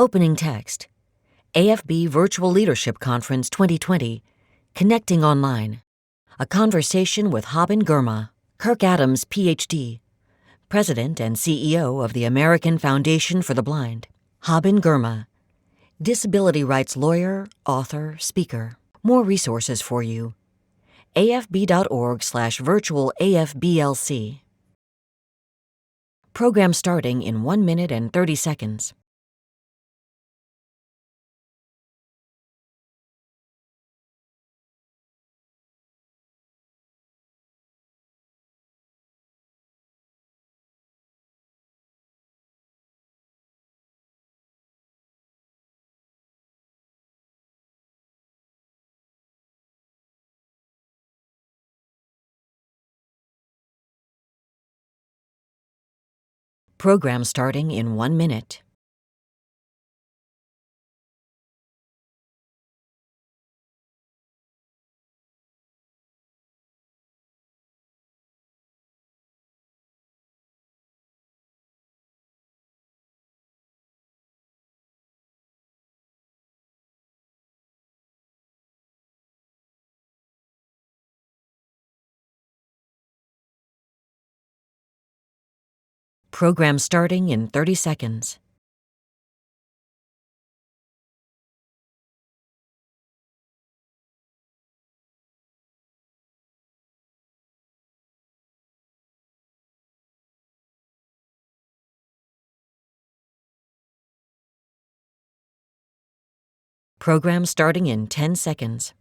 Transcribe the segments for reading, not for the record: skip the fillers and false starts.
Opening text. AFB Virtual Leadership Conference 2020, Connecting Online. A conversation with Haben Girma, Kirk Adams, Ph.D., President and CEO of the American Foundation for the Blind. Haben Girma, disability rights lawyer, author, speaker. More resources for you. afb.org/virtual AFBLC. Program starting in 1 minute and 30 seconds. Program starting in 1 minute. Program starting in 30 seconds. Program starting in 10 seconds.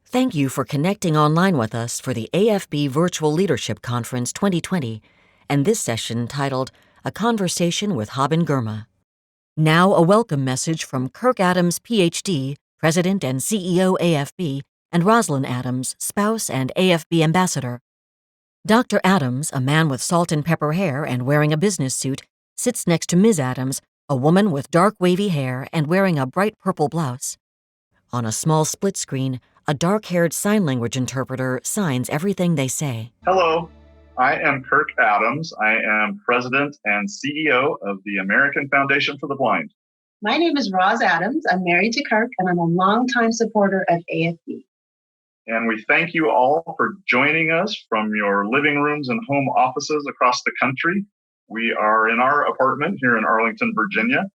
Thank you for connecting online with us for the AFB Virtual Leadership Conference 2020 and this session titled A Conversation with Haben Girma. Now a welcome message from Kirk Adams, Ph.D., President and CEO AFB, and Rosalind Adams, spouse and AFB ambassador. Dr. Adams, a man with salt and pepper hair and wearing a business suit, sits next to Ms. Adams, a woman with dark wavy hair and wearing a bright purple blouse. On a small split screen, a dark-haired sign language interpreter signs everything they say. Hello, I am Kirk Adams. I am President and CEO of the American Foundation for the Blind. My name is Roz Adams. I'm married to Kirk, and I'm a longtime supporter of AFB. And we thank you all for joining us from your living rooms and home offices across the country. We are in our apartment here in Arlington, Virginia,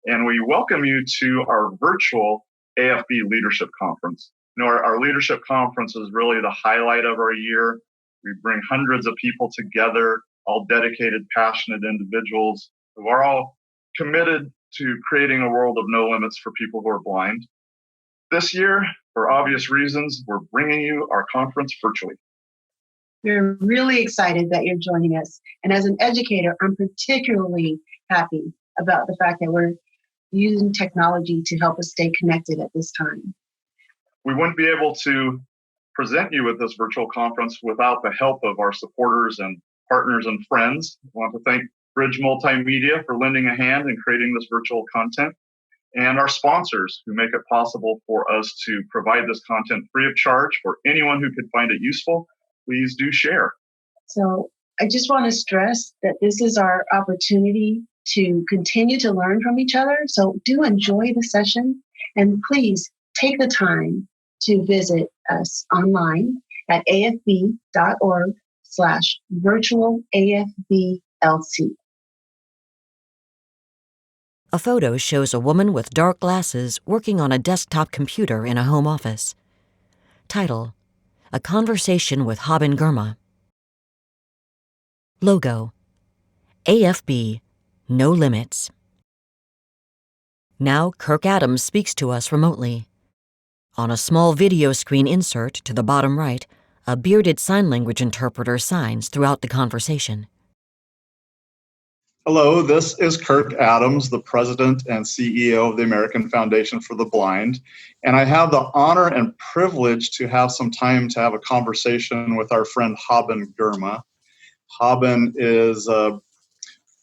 and we welcome you to our virtual AFB Leadership Conference. You know, our leadership conference is really the highlight of our year. We bring hundreds of people together, all dedicated, passionate individuals who are all committed to creating a world of no limits for people who are blind. This year, for obvious reasons, we're bringing you our conference virtually. We're really excited that you're joining us. And as an educator, I'm particularly happy about the fact that we're using technology to help us stay connected at this time. We wouldn't be able to present you with this virtual conference without the help of our supporters and partners and friends. I want to thank Bridge Multimedia for lending a hand in creating this virtual content, and our sponsors who make it possible for us to provide this content free of charge for anyone who could find it useful. Please do share. So I just want to stress that this is our opportunity to continue to learn from each other. So do enjoy the session, and please take the time to visit us online at afb.org/virtual AFBLC. A photo shows a woman with dark glasses working on a desktop computer in a home office. Title: A Conversation with Haben Girma. Logo: AFB, No Limits. Now Kirk Adams speaks to us remotely. On a small video screen insert to the bottom right, a bearded sign language interpreter signs throughout the conversation. Hello, this is Kirk Adams, the President and CEO of the American Foundation for the Blind, and I have the honor and privilege to have some time to have a conversation with our friend Haben Girma. Haben is a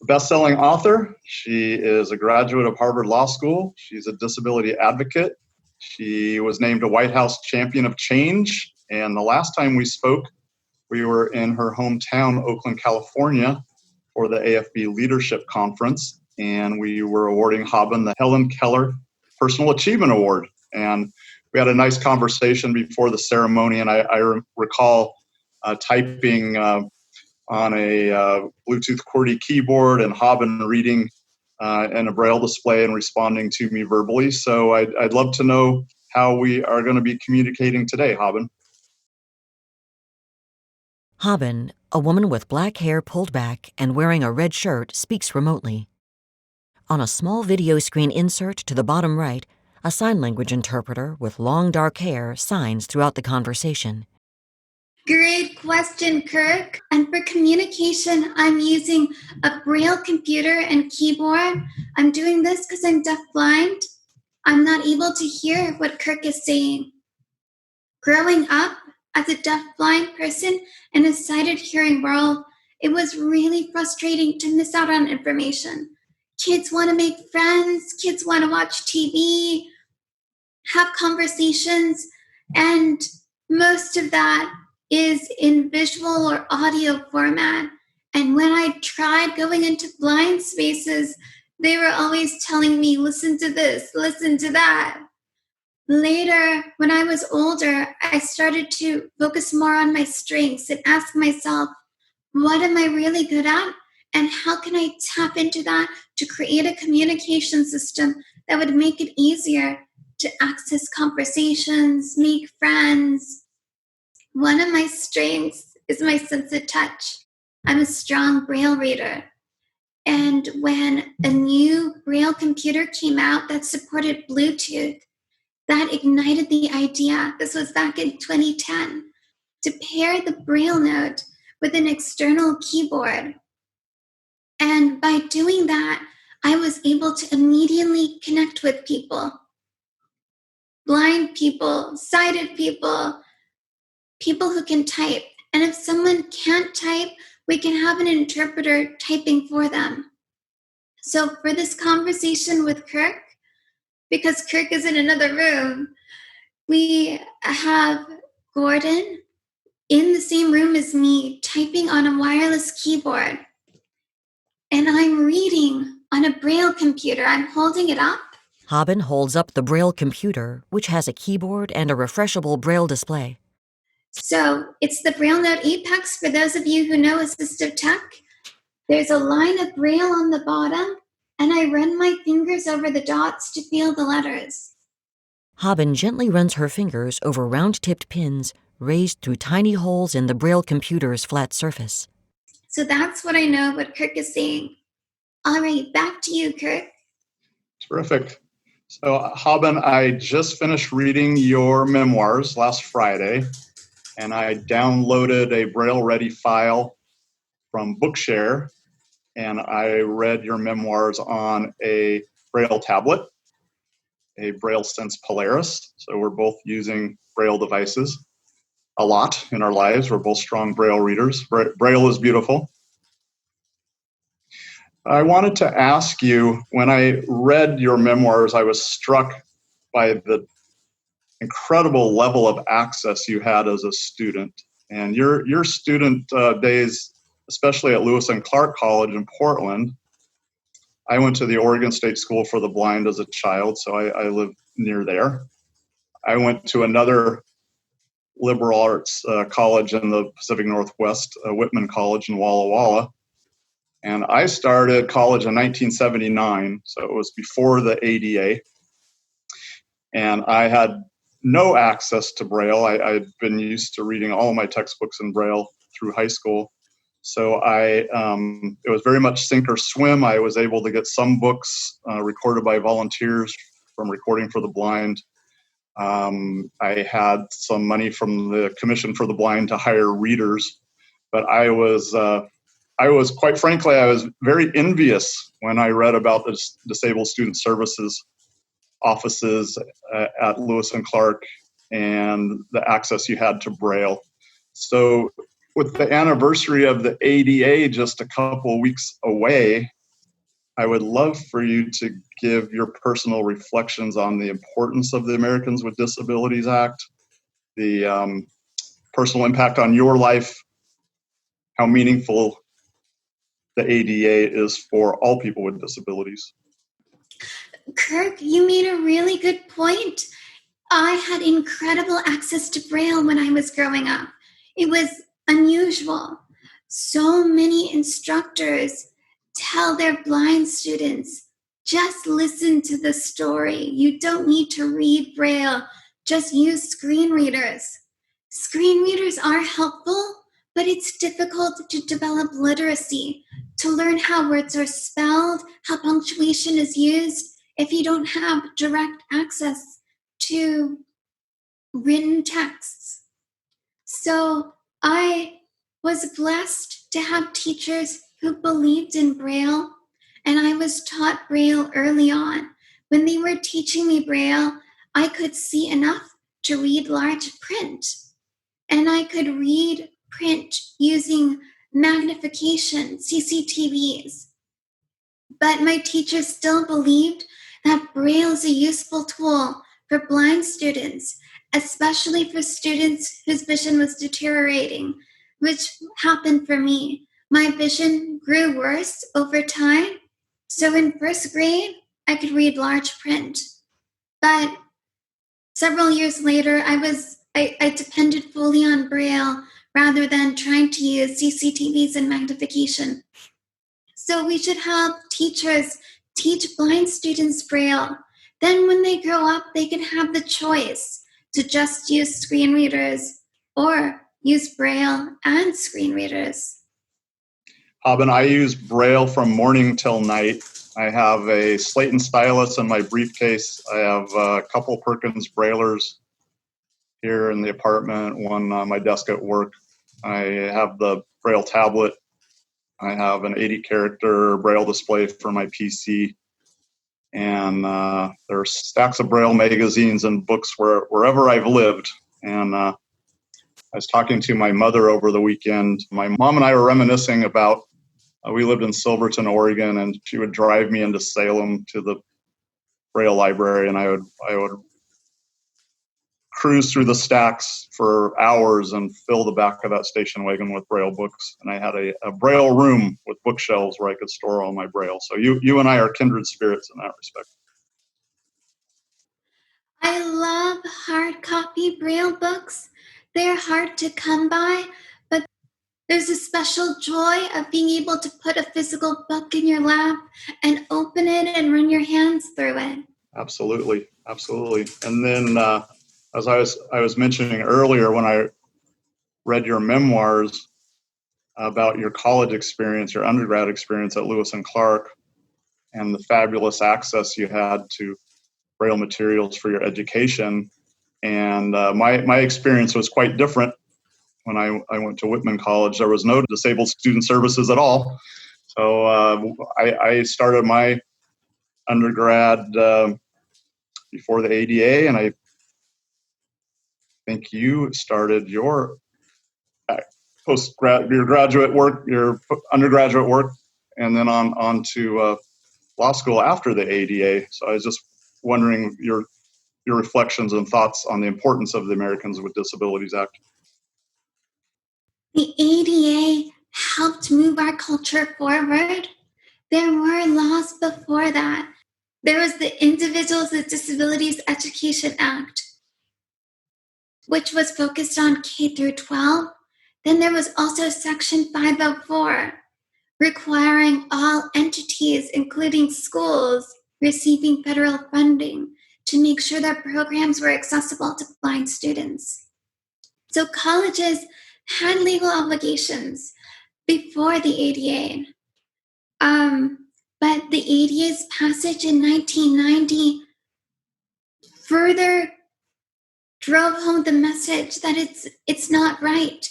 best-selling author. She is a graduate of Harvard Law School. She's a disability advocate. She was named a White House Champion of Change. And the last time we spoke, we were in her hometown, Oakland, California, for the AFB Leadership Conference, and we were awarding Haben the Helen Keller Personal Achievement Award. And we had a nice conversation before the ceremony, and I recall typing on a Bluetooth QWERTY keyboard and Haben reading in a Braille display and responding to me verbally. So I'd love to know how we are going to be communicating today, Haben. Haben, a woman with black hair pulled back and wearing a red shirt, speaks remotely. On a small video screen insert to the bottom right, a sign language interpreter with long dark hair signs throughout the conversation. Great question, Kirk. And for communication, I'm using a Braille computer and keyboard. I'm doing this because I'm deafblind. I'm not able to hear what Kirk is saying. Growing up as a deafblind person in a sighted hearing world, it was really frustrating to miss out on information. Kids want to make friends, kids want to watch TV, have conversations, and most of that is in visual or audio format. And when I tried going into blind spaces, they were always telling me, listen to this, listen to that. Later, when I was older, I started to focus more on my strengths and ask myself, what am I really good at? And how can I tap into that to create a communication system that would make it easier to access conversations, make friends? One of my strengths is my sense of touch. I'm a strong Braille reader. And when a new Braille computer came out that supported Bluetooth, that ignited the idea, this was back in 2010, to pair the Braille note with an external keyboard. And by doing that, I was able to immediately connect with people. Blind people, sighted people, people who can type. And if someone can't type, we can have an interpreter typing for them. So for this conversation with Kirk, because Kirk is in another room, we have Gordon in the same room as me typing on a wireless keyboard. And I'm reading on a Braille computer. I'm holding it up. Haben holds up the Braille computer, which has a keyboard and a refreshable Braille display. So it's the Braille Note Apex for those of you who know assistive tech. There's a line of Braille on the bottom, and I run my fingers over the dots to feel the letters. Haben gently runs her fingers over round-tipped pins raised through tiny holes in the Braille computer's flat surface. So that's what I know what Kirk is saying. All right, back to you, Kirk. Terrific. So, Haben, I just finished reading your memoirs last Friday, and I downloaded a Braille-ready file from Bookshare, and I read your memoirs on a Braille tablet, a Braille Sense Polaris. So we're both using Braille devices a lot in our lives. We're both strong Braille readers. Braille is beautiful. I wanted to ask you, when I read your memoirs, I was struck by the incredible level of access you had as a student. And your student days, especially at Lewis and Clark College in Portland, I went to the Oregon State School for the Blind as a child, so I live near there. I went to another liberal arts college in the Pacific Northwest, Whitman College in Walla Walla. And I started college in 1979, so it was before the ADA. And I had no access to Braille. I'd been used to reading all my textbooks in Braille through high school. So it was very much sink or swim. I was able to get some books recorded by volunteers from Recording for the Blind. I had some money from the Commission for the Blind to hire readers, but I was quite frankly, I was very envious when I read about the Disabled Student Services offices at Lewis and Clark and the access you had to Braille. So with the anniversary of the ADA just a couple weeks away, I would love for you to give your personal reflections on the importance of the Americans with Disabilities Act, the personal impact on your life, how meaningful the ADA is for all people with disabilities. Kirk, you made a really good point. I had incredible access to Braille when I was growing up. It was unusual. So many instructors tell their blind students, just listen to the story. You don't need to read Braille, just use screen readers. Screen readers are helpful, but it's difficult to develop literacy, to learn how words are spelled, how punctuation is used, if you don't have direct access to written texts. So I was blessed to have teachers who believed in Braille, and I was taught Braille early on. When they were teaching me Braille, I could see enough to read large print, and I could read print using magnification, CCTVs. But my teachers still believed that Braille is a useful tool for blind students, especially for students whose vision was deteriorating, which happened for me. My vision grew worse over time. So in first grade, I could read large print. But several years later, I depended fully on Braille rather than trying to use CCTVs and magnification. So we should have teachers teach blind students Braille. Then when they grow up, they can have the choice to just use screen readers or use Braille and screen readers. Haben, I use Braille from morning till night. I have a slate and stylus in my briefcase. I have a couple Perkins Braillers here in the apartment, one on my desk at work. I have the Braille tablet. I have an 80-character Braille display for my PC. And there are stacks of Braille magazines and books wherever I've lived. And I was talking to my mother over the weekend. My mom and I were reminiscing about, we lived in Silverton, Oregon, and she would drive me into Salem to the Braille library, and I would cruise through the stacks for hours and fill the back of that station wagon with Braille books. And I had a Braille room with bookshelves where I could store all my Braille. So you and I are kindred spirits in that respect. I love hard copy Braille books. They're hard to come by, but there's a special joy of being able to put a physical book in your lap and open it and run your hands through it. Absolutely. And then as I was mentioning earlier, when I read your memoirs about your college experience, your undergrad experience at Lewis and Clark, and the fabulous access you had to Braille materials for your education. And my experience was quite different. When I went to Whitman College, there was no disabled student services at all. So I started my undergrad before the ADA, and I think you started your your graduate work, your undergraduate work, and then on to law school after the ADA. So I was just wondering your reflections and thoughts on the importance of the Americans with Disabilities Act. The ADA helped move our culture forward. There were laws before that. There was the Individuals with Disabilities Education Act, which was focused on K through 12. Then there was also Section 504, requiring all entities, including schools, receiving federal funding to make sure that programs were accessible to blind students. So colleges had legal obligations before the ADA. But the ADA's passage in 1990 further drove home the message that it's not right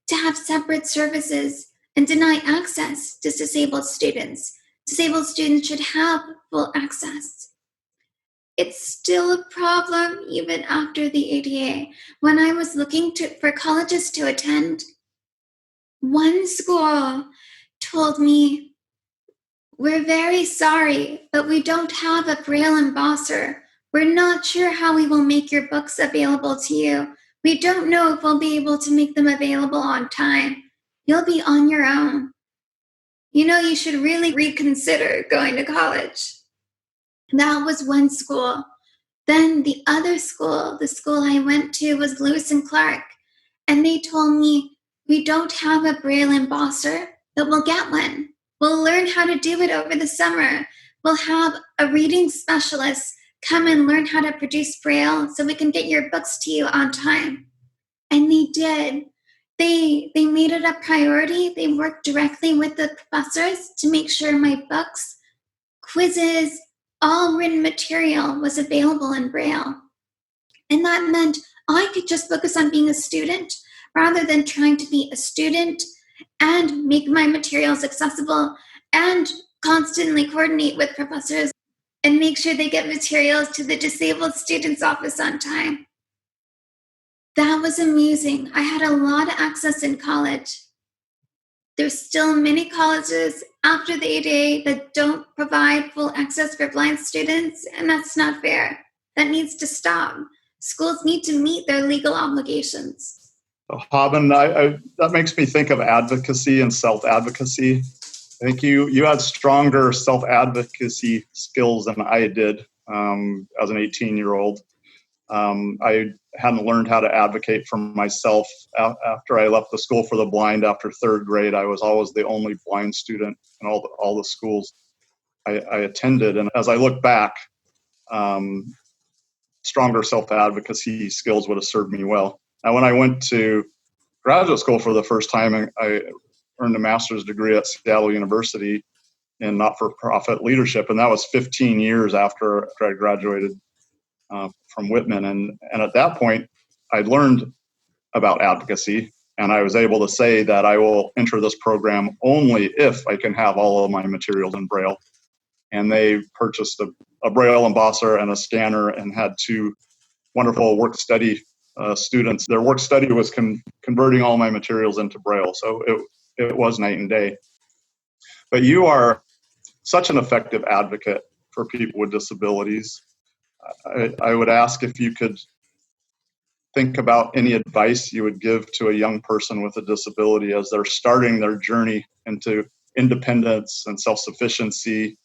to have separate services and deny access to disabled students. Disabled students should have full access. It's still a problem even after the ADA. When I was looking for colleges to attend, one school told me, "We're very sorry, but we don't have a Braille embosser. We're not sure how we will make your books available to you. We don't know if we'll be able to make them available on time. You'll be on your own. You should really reconsider going to college. That was one school. Then the other school, the school I went to, was Lewis and Clark. And they told me, we don't have a Braille embosser, but we'll get one. We'll learn how to do it over the summer. We'll have a reading specialist come and learn how to produce Braille so we can get your books to you on time. And they did. They made it a priority. They worked directly with the professors to make sure my books, quizzes, all written material was available in Braille. And that meant I could just focus on being a student rather than trying to be a student and make my materials accessible and constantly coordinate with professors and make sure they get materials to the disabled students' office on time. That was amazing. I had a lot of access in college. There's still many colleges after the ADA that don't provide full access for blind students, and that's not fair. That needs to stop. Schools need to meet their legal obligations. Haben, that makes me think of advocacy and self-advocacy. I think you had stronger self-advocacy skills than I did as an 18-year-old. I hadn't learned how to advocate for myself after I left the school for the blind after third grade. I was always the only blind student in all the schools I attended. And as I look back, stronger self-advocacy skills would have served me well. Now, when I went to graduate school for the first time, I earned a master's degree at Seattle University in not-for-profit leadership, and that was 15 years after I graduated from Whitman. And at that point, I learned about advocacy, and I was able to say that I will enter this program only if I can have all of my materials in Braille. And they purchased a Braille embosser and a scanner and had two wonderful work-study students. Their work-study was converting all my materials into Braille, so it was night and day. But you are such an effective advocate for people with disabilities. I would ask if you could think about any advice you would give to a young person with a disability as they're starting their journey into independence and self-sufficiency,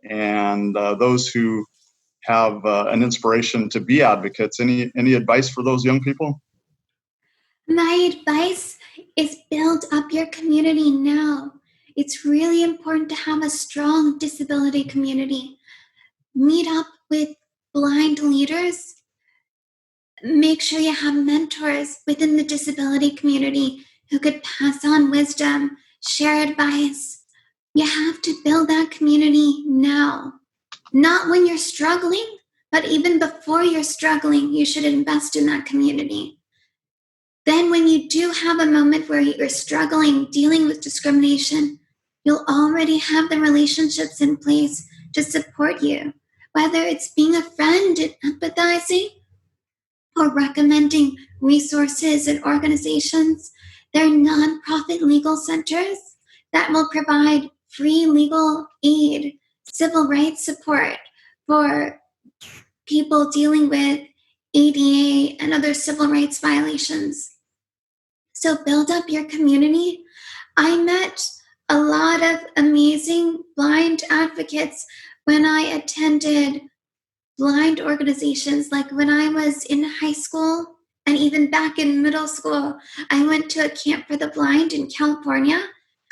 and those who have an inspiration to be advocates. Any advice for those young people? My advice is build up your community now. It's really important to have a strong disability community. Meet up with blind leaders. Make sure you have mentors within the disability community who could pass on wisdom, share advice. You have to build that community now. Not when you're struggling, but even before you're struggling, you should invest in that community. Then when you do have a moment where you're struggling, dealing with discrimination, you'll already have the relationships in place to support you, whether it's being a friend and empathizing or recommending resources and organizations. There are nonprofit legal centers that will provide free legal aid, civil rights support for people dealing with ADA and other civil rights violations. So build up your community. I met a lot of amazing blind advocates when I attended blind organizations. Like when I was in high school and even back in middle school, I went to a camp for the blind in California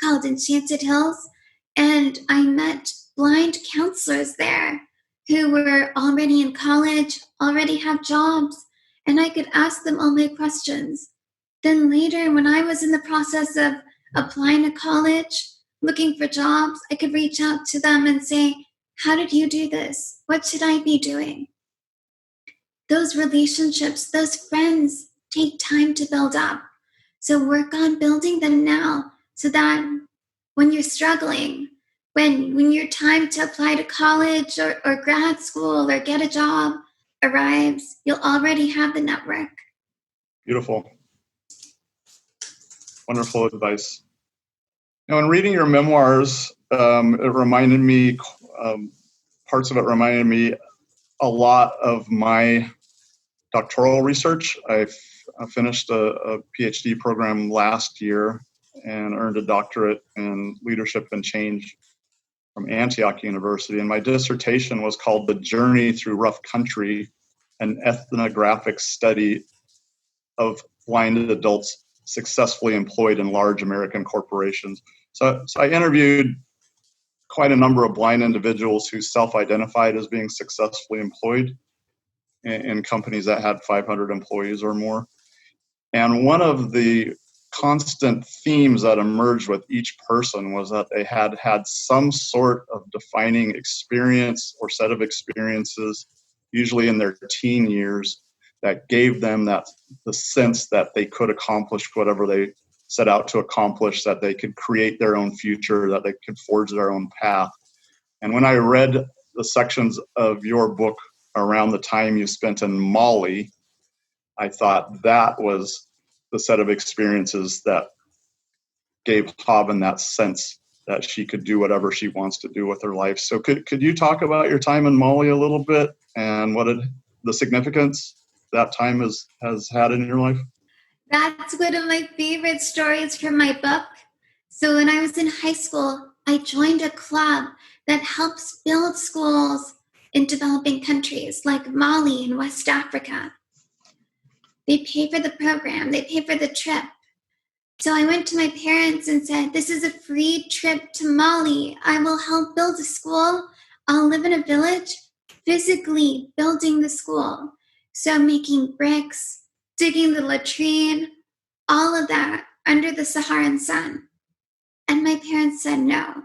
called Enchanted Hills, and I met blind counselors there who were already in college, already have jobs, and I could ask them all my questions. Then later, when I was in the process of applying to college, looking for jobs, I could reach out to them and say, how did you do this? What should I be doing? Those relationships, those friends take time to build up. So work on building them now so that when you're struggling, when your time to apply to college or grad school or get a job arrives, you'll already have the network. Beautiful. Wonderful advice. Now, in reading your memoirs, it reminded me, parts of it reminded me a lot of my doctoral research. I finished a PhD program last year and earned a doctorate in leadership and change from Antioch University. And my dissertation was called The Journey Through Rough Country, an ethnographic study of blind adults successfully employed in large American corporations. So I interviewed quite a number of blind individuals who self-identified as being successfully employed in companies that had 500 employees or more. And one of the constant themes that emerged with each person was that they had had some sort of defining experience or set of experiences, usually in their teen years, that gave them the sense that they could accomplish whatever they set out to accomplish, that they could create their own future, that they could forge their own path. And when I read the sections of your book around the time you spent in Mali, I thought that was the set of experiences that gave Haben that sense that she could do whatever she wants to do with her life. So could you talk about your time in Mali a little bit and the significance that time has had in your life? That's one of my favorite stories from my book. So when I was in high school, I joined a club that helps build schools in developing countries like Mali and West Africa. They pay for the program, they pay for the trip. So I went to my parents and said, this is a free trip to Mali. I will help build a school. I'll live in a village, physically building the school. So making bricks, digging the latrine, all of that under the Saharan sun. And my parents said no.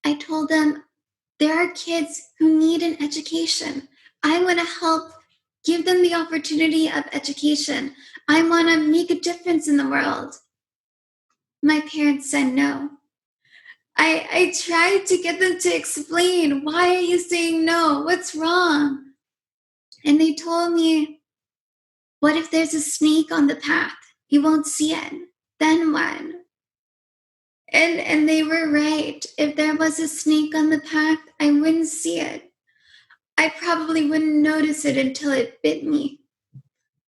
I told them, there are kids who need an education. I want to help give them the opportunity of education. I want to make a difference in the world. My parents said no. I tried to get them to explain, why are you saying no? What's wrong? And they told me, what if there's a snake on the path? You won't see it. Then what? And they were right. If there was a snake on the path, I wouldn't see it. I probably wouldn't notice it until it bit me,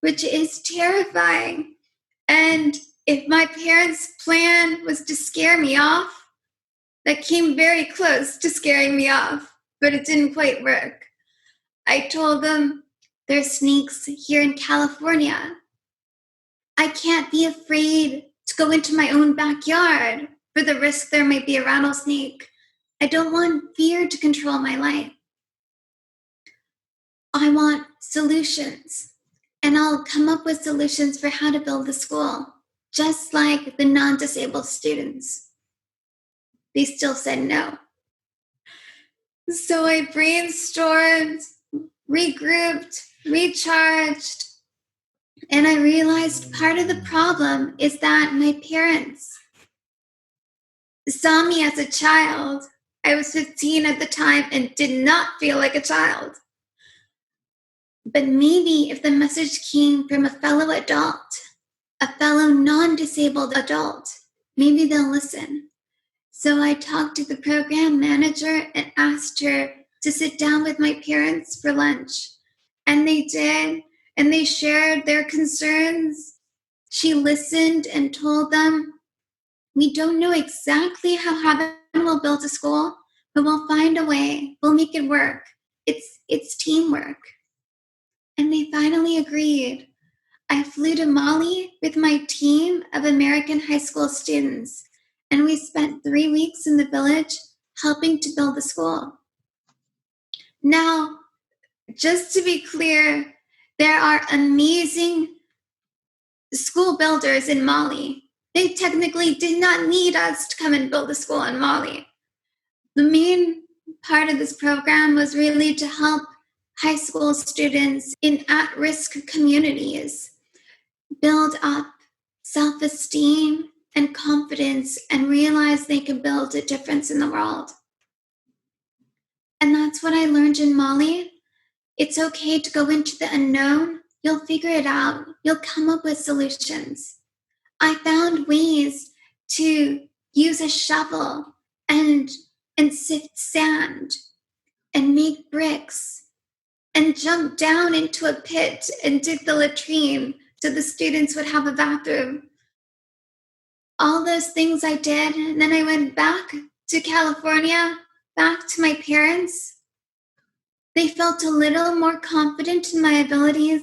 which is terrifying. And if my parents' plan was to scare me off, that came very close to scaring me off, but it didn't quite work. I told them, there's snakes here in California. I can't be afraid to go into my own backyard for the risk there might be a rattlesnake. I don't want fear to control my life. I want solutions, and I'll come up with solutions for how to build a school, just like the non-disabled students. They still said no. So I brainstormed, regrouped, recharged, and I realized part of the problem is that my parents saw me as a child. I was 15 at the time and did not feel like a child. But maybe if the message came from a fellow adult, a fellow non-disabled adult, maybe they'll listen. So I talked to the program manager and asked her to sit down with my parents for lunch. And they did, and they shared their concerns. She listened and told them, we don't know exactly how Haben will build a school, but we'll find a way. We'll make it work. It's teamwork. And they finally agreed. I flew to Mali with my team of American high school students, and we spent 3 weeks in the village helping to build the school. Now, just to be clear, there are amazing school builders in Mali. They technically did not need us to come and build a school in Mali. The main part of this program was really to help high school students in at-risk communities build up self-esteem and confidence and realize they can build a difference in the world. And that's what I learned in Mali. It's okay to go into the unknown. You'll figure it out. You'll come up with solutions. I found ways to use a shovel and sift sand and make bricks and jump down into a pit and dig the latrine so the students would have a bathroom. All those things I did, and then I went back to California, back to my parents. They felt a little more confident in my abilities,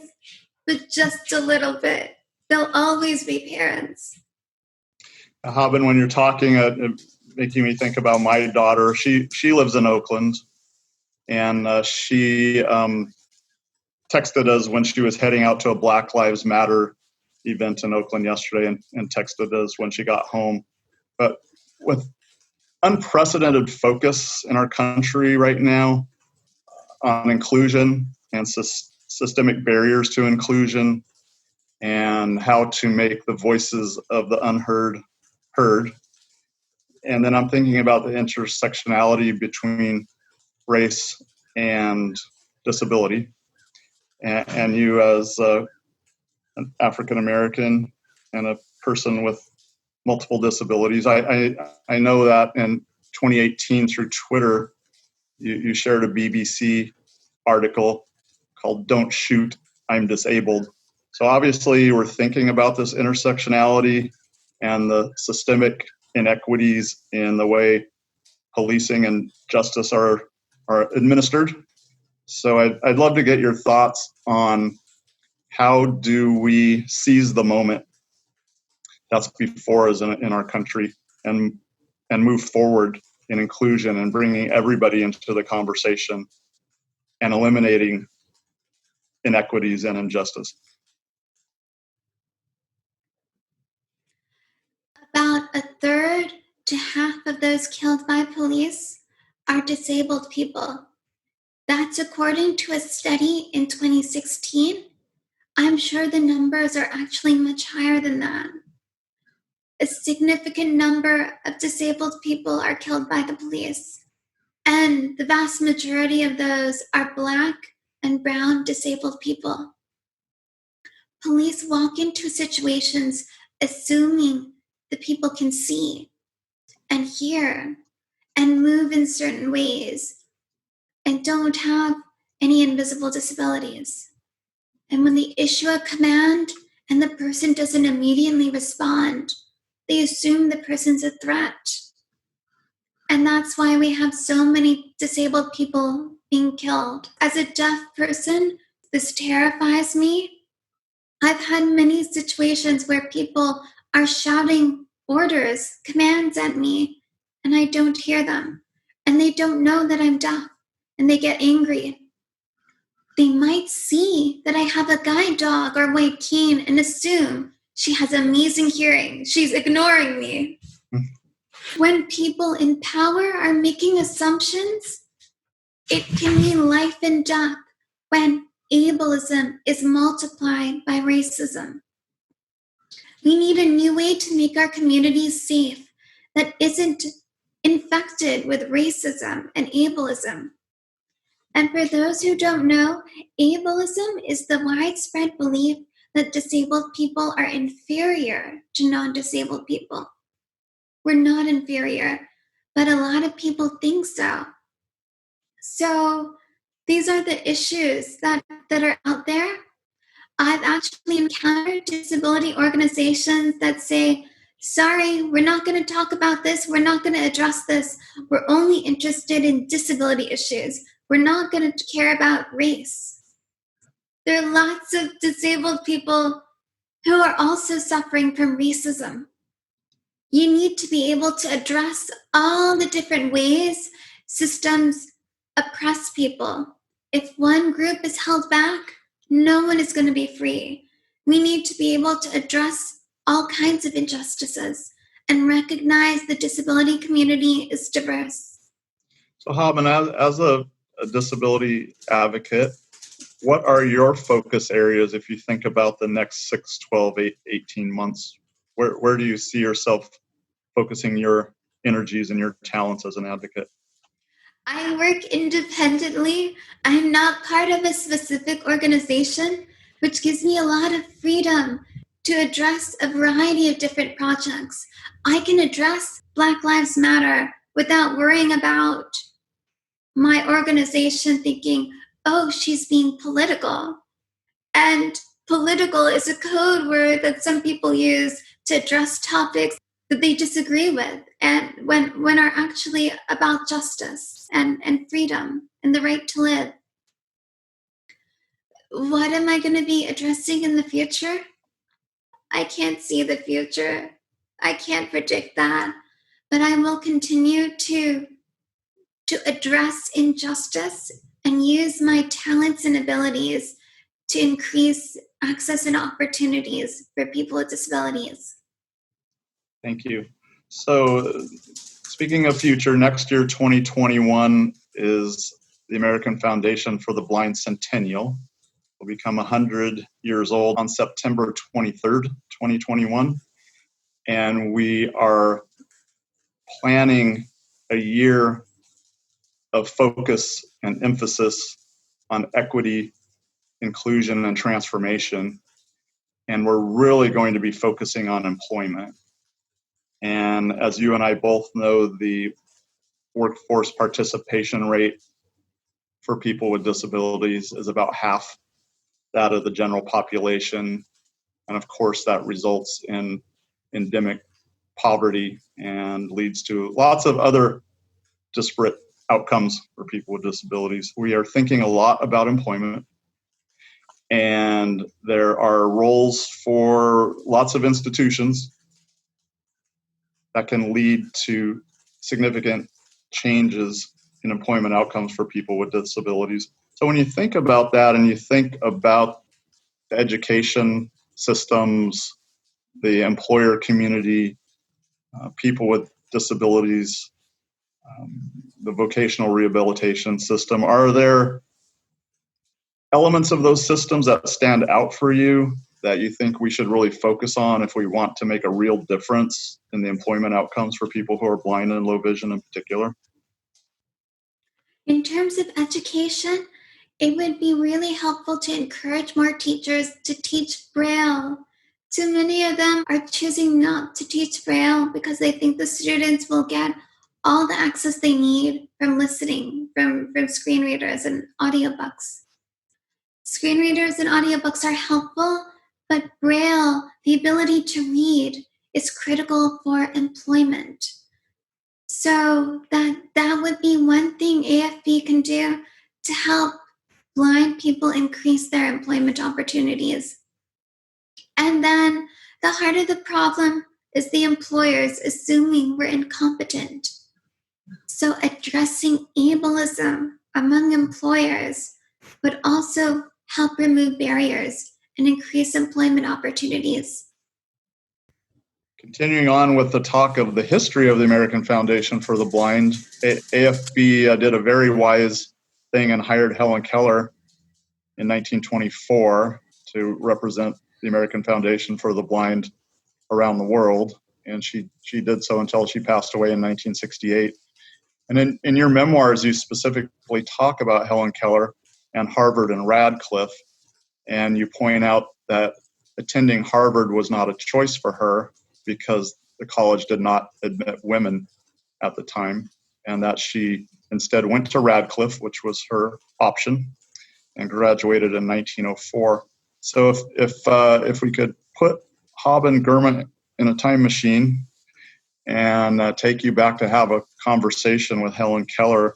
but just a little bit. They'll always be parents. Haben, when you're talking, making me think about my daughter. She lives in Oakland, and she texted us when she was heading out to a Black Lives Matter event in Oakland yesterday, and texted us when she got home. But with unprecedented focus in our country right now on inclusion and systemic barriers to inclusion, and how to make the voices of the unheard heard. And then I'm thinking about the intersectionality between race and disability. And you, as an African American and a person with multiple disabilities, I know that in 2018 through Twitter, you shared a BBC article called "Don't Shoot, I'm Disabled." So obviously we're thinking about this intersectionality and the systemic inequities in the way policing and justice are administered. So I'd love to get your thoughts on how do we seize the moment that's before us in our country and move forward in inclusion and bringing everybody into the conversation and eliminating inequities and injustice. About a third to half of those killed by police are disabled people. That's according to a study in 2016. I'm sure the numbers are actually much higher than that. A significant number of disabled people are killed by the police, and the vast majority of those are Black and brown disabled people. Police walk into situations assuming the people can see and hear and move in certain ways and don't have any invisible disabilities. And when they issue a command and the person doesn't immediately respond, they assume the person's a threat. And that's why we have so many disabled people being killed. As a deaf person, this terrifies me. I've had many situations where people are shouting orders, commands at me, and I don't hear them. And they don't know that I'm deaf, and they get angry. They might see that I have a guide dog or white cane and assume she has amazing hearing. She's ignoring me. When people in power are making assumptions, it can mean life and death when ableism is multiplied by racism. We need a new way to make our communities safe that isn't infected with racism and ableism. And for those who don't know, ableism is the widespread belief that disabled people are inferior to non-disabled people. We're not inferior, but a lot of people think so. So these are the issues that are out there. I've actually encountered disability organizations that say, sorry, we're not going to talk about this. We're not going to address this. We're only interested in disability issues. We're not going to care about race. There are lots of disabled people who are also suffering from racism. You need to be able to address all the different ways systems oppress people. If one group is held back, no one is going to be free. We need to be able to address all kinds of injustices and recognize the disability community is diverse. So Haben, as a disability advocate, what are your focus areas if you think about the next 6, 12, 18 months? Where do you see yourself focusing your energies and your talents as an advocate? I work independently. I'm not part of a specific organization, which gives me a lot of freedom to address a variety of different projects. I can address Black Lives Matter without worrying about my organization thinking, oh, she's being political. And political is a code word that some people use to address topics that they disagree with, and when are actually about justice and freedom and the right to live. What am I going to be addressing in the future? I can't see the future. I can't predict that, but I will continue to address injustice and use my talents and abilities to increase access and opportunities for people with disabilities. Thank you. So, speaking of future, next year, 2021, is the American Foundation for the Blind Centennial. Will become 100 years old on September 23rd, 2021. And we are planning a year of focus and emphasis on equity, inclusion, and transformation. And we're really going to be focusing on employment. And as you and I both know, the workforce participation rate for people with disabilities is about half that of the general population. And of course, that results in endemic poverty and leads to lots of other disparate outcomes for people with disabilities. We are thinking a lot about employment, and there are roles for lots of institutions that can lead to significant changes in employment outcomes for people with disabilities. So when you think about that and you think about the education systems, the employer community, people with disabilities, the vocational rehabilitation system, are there elements of those systems that stand out for you that you think we should really focus on if we want to make a real difference in the employment outcomes for people who are blind and low vision in particular? In terms of education, it would be really helpful to encourage more teachers to teach Braille. Too many of them are choosing not to teach Braille because they think the students will get all the access they need from listening, from screen readers and audiobooks. Screen readers and audiobooks are helpful, but Braille, the ability to read, is critical for employment. So that would be one thing AFB can do to help blind people increase their employment opportunities. And then the heart of the problem is the employers assuming we're incompetent. So addressing ableism among employers would also help remove barriers and increase employment opportunities. Continuing on with the talk of the history of the American Foundation for the Blind, AFB did a very wise thing and hired Helen Keller in 1924 to represent the American Foundation for the Blind around the world. And she did so until she passed away in 1968. And in your memoirs, you specifically talk about Helen Keller and Harvard and Radcliffe. And you point out that attending Harvard was not a choice for her because the college did not admit women at the time, and that she instead went to Radcliffe, which was her option, and graduated in 1904. So if we could put Haben and Girma in a time machine and take you back to have a conversation with Helen Keller,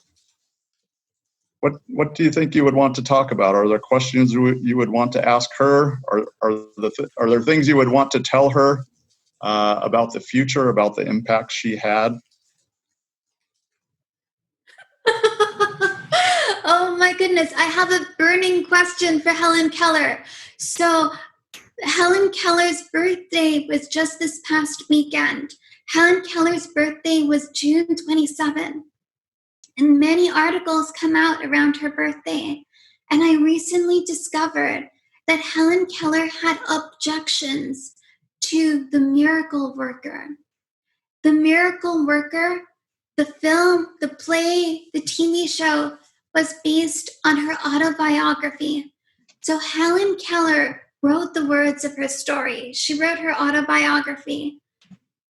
what do you think you would want to talk about? Are there questions you would want to ask her? Are there things you would want to tell her about the future, about the impact she had? Oh my goodness, I have a burning question for Helen Keller. So Helen Keller's birthday was just this past weekend. Helen Keller's birthday was June 27. And many articles come out around her birthday. And I recently discovered that Helen Keller had objections to The Miracle Worker. The Miracle Worker, the film, the play, the TV show, was based on her autobiography. So Helen Keller wrote the words of her story. She wrote her autobiography.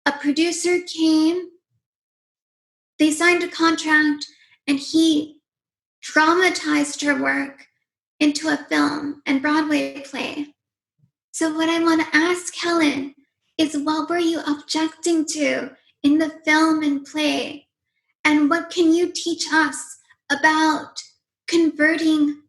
A producer came, they signed a contract, and he dramatized her work into a film and Broadway play. So what I want to ask Helen is, what were you objecting to in the film and play? And what can you teach us about converting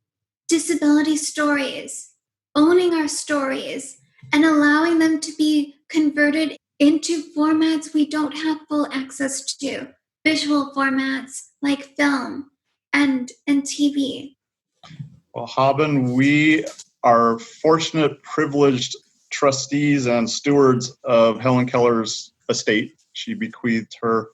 disability stories, owning our stories, and allowing them to be converted into formats we don't have full access to, visual formats like film and TV? Well, Haben, we are fortunate, privileged trustees and stewards of Helen Keller's estate. She bequeathed her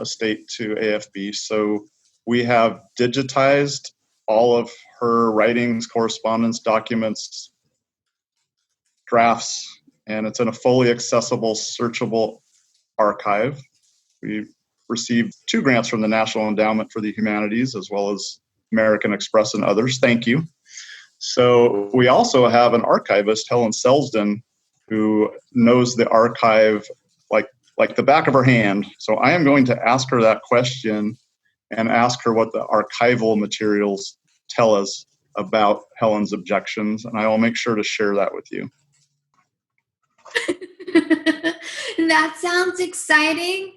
estate to AFB. So we have digitized all of her writings, correspondence, documents, drafts, and it's in a fully accessible, searchable archive. We received 2 grants from the National Endowment for the Humanities, as well as American Express and others. Thank you. So we also have an archivist, Helen Selsden, who knows the archive like the back of her hand. So I am going to ask her that question and ask her what the archival materials tell us about Helen's objections, and I will make sure to share that with you. That sounds exciting.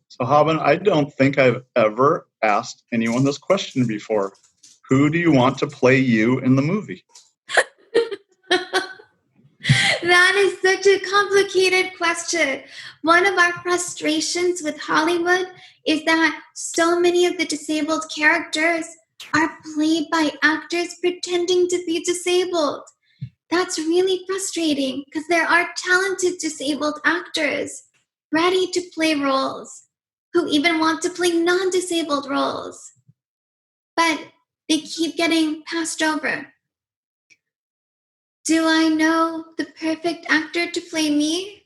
So Haben, I don't think I've ever asked anyone this question before. Who do you want to play you in the movie? That is such a complicated question. One of our frustrations with Hollywood is that so many of the disabled characters are played by actors pretending to be disabled. That's really frustrating because there are talented disabled actors ready to play roles, who even want to play non-disabled roles. But they keep getting passed over. Do I know the perfect actor to play me?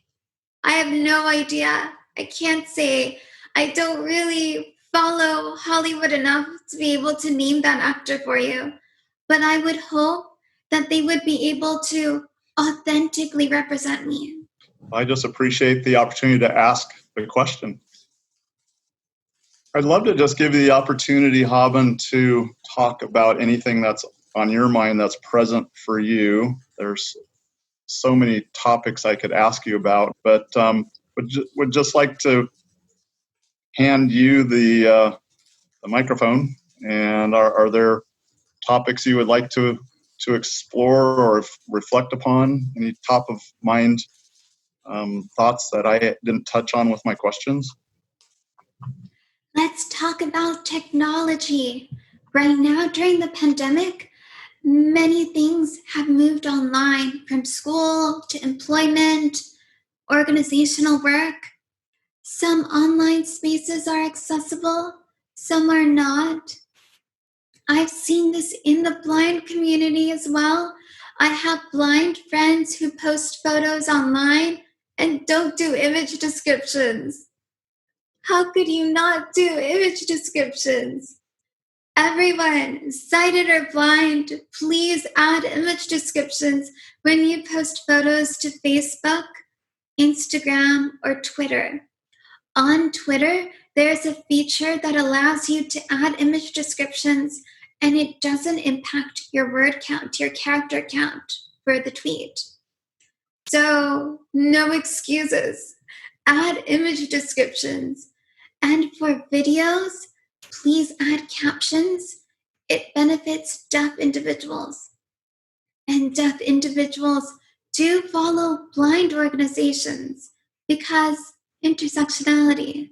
I have no idea. I can't say. I don't really follow Hollywood enough to be able to name that actor for you. But I would hope that they would be able to authentically represent me. I just appreciate the opportunity to ask the question. I'd love to just give you the opportunity, Haben, to talk about anything that's on your mind that's present for you. There's so many topics I could ask you about, but would just like to hand you the microphone. And are there topics you would like to explore or reflect upon? Any top of mind thoughts that I didn't touch on with my questions? Let's talk about technology. Right now, during the pandemic, many things have moved online, from school to employment, organizational work. Some online spaces are accessible, some are not. I've seen this in the blind community as well. I have blind friends who post photos online and don't do image descriptions. How could you not do image descriptions? Everyone, sighted or blind, please add image descriptions when you post photos to Facebook, Instagram, or Twitter. On Twitter, there's a feature that allows you to add image descriptions, and it doesn't impact your word count, your character count for the tweet. So, no excuses. Add image descriptions. And for videos, please add captions. It benefits deaf individuals. And deaf individuals do follow blind organizations because intersectionality.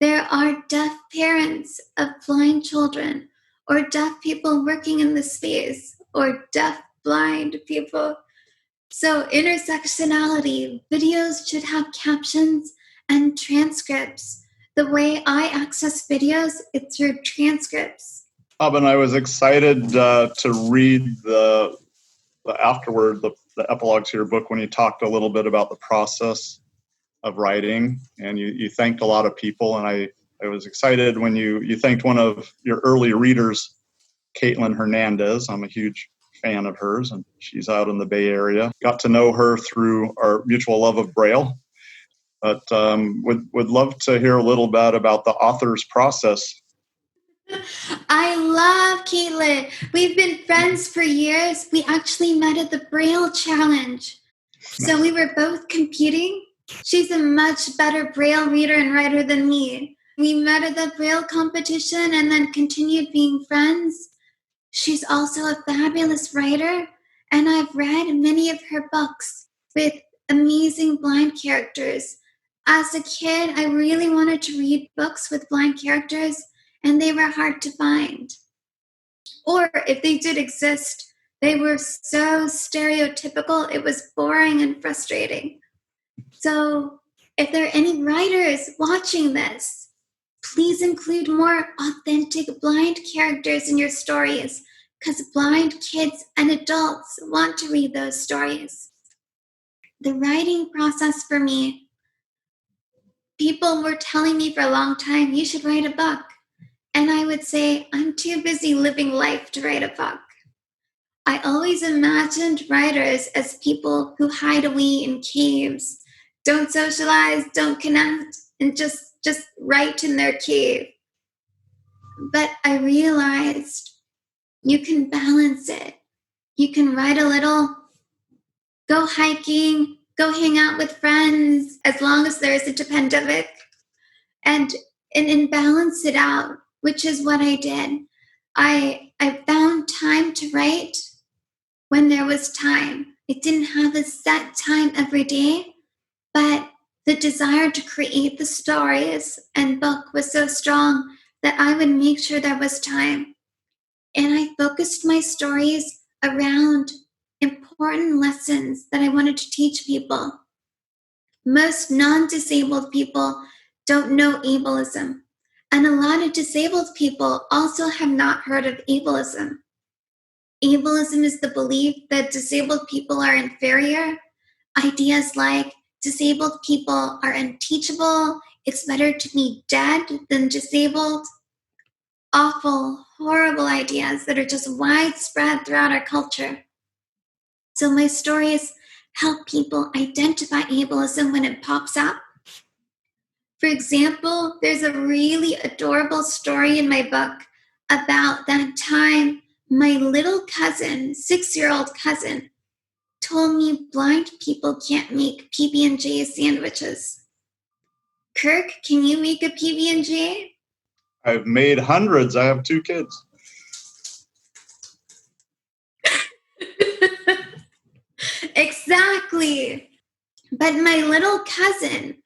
There are deaf parents of blind children, or deaf people working in the space, or deaf blind people. So intersectionality, videos should have captions and transcripts. The way I access videos, it's through transcripts. And I was excited to read the afterward, the epilogue to your book, when you talked a little bit about the process of writing, and you thanked a lot of people. And I was excited when you thanked one of your early readers, Caitlin Hernandez. I'm a huge fan of hers, and she's out in the Bay Area. Got to know her through our mutual love of Braille, but would love to hear a little bit about the author's process I love Caitlin. We've been friends for years. We actually met at the Braille Challenge. So we were both competing. She's a much better Braille reader and writer than me. We met at the Braille competition and then continued being friends. She's also a fabulous writer, and I've read many of her books with amazing blind characters. As a kid, I really wanted to read books with blind characters, and they were hard to find. Or if they did exist, they were so stereotypical, it was boring and frustrating. So if there are any writers watching this, please include more authentic blind characters in your stories, because blind kids and adults want to read those stories. The writing process for me, people were telling me for a long time, you should write a book. And I would say, I'm too busy living life to write a book. I always imagined writers as people who hide away in caves, don't socialize, don't connect, and just write in their cave. But I realized you can balance it. You can write a little, go hiking, go hang out with friends, as long as there isn't a pandemic, and balance it out, which is what I did. I found time to write when there was time. It didn't have a set time every day, but the desire to create the stories and book was so strong that I would make sure there was time. And I focused my stories around important lessons that I wanted to teach people. Most non-disabled people don't know ableism, and a lot of disabled people also have not heard of ableism. Ableism is the belief that disabled people are inferior. Ideas like disabled people are unteachable, it's better to be dead than disabled. Awful, horrible ideas that are just widespread throughout our culture. So my stories help people identify ableism when it pops up. For example, there's a really adorable story in my book about that time my little cousin, 6-year-old cousin, told me blind people can't make PB&J sandwiches. Kirk, can you make a PB&J? I've made hundreds. I have 2 kids. Exactly. But my little cousin,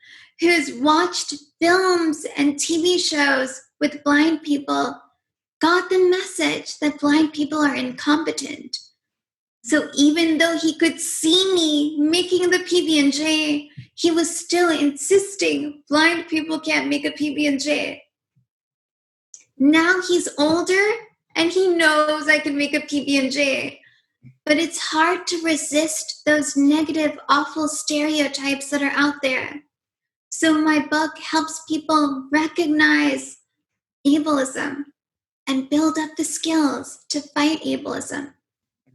who's watched films and TV shows with blind people, got the message that blind people are incompetent. So even though he could see me making the PB&J, he was still insisting blind people can't make a PB&J. Now he's older and he knows I can make a PB&J. But it's hard to resist those negative, awful stereotypes that are out there. So my book helps people recognize ableism and build up the skills to fight ableism.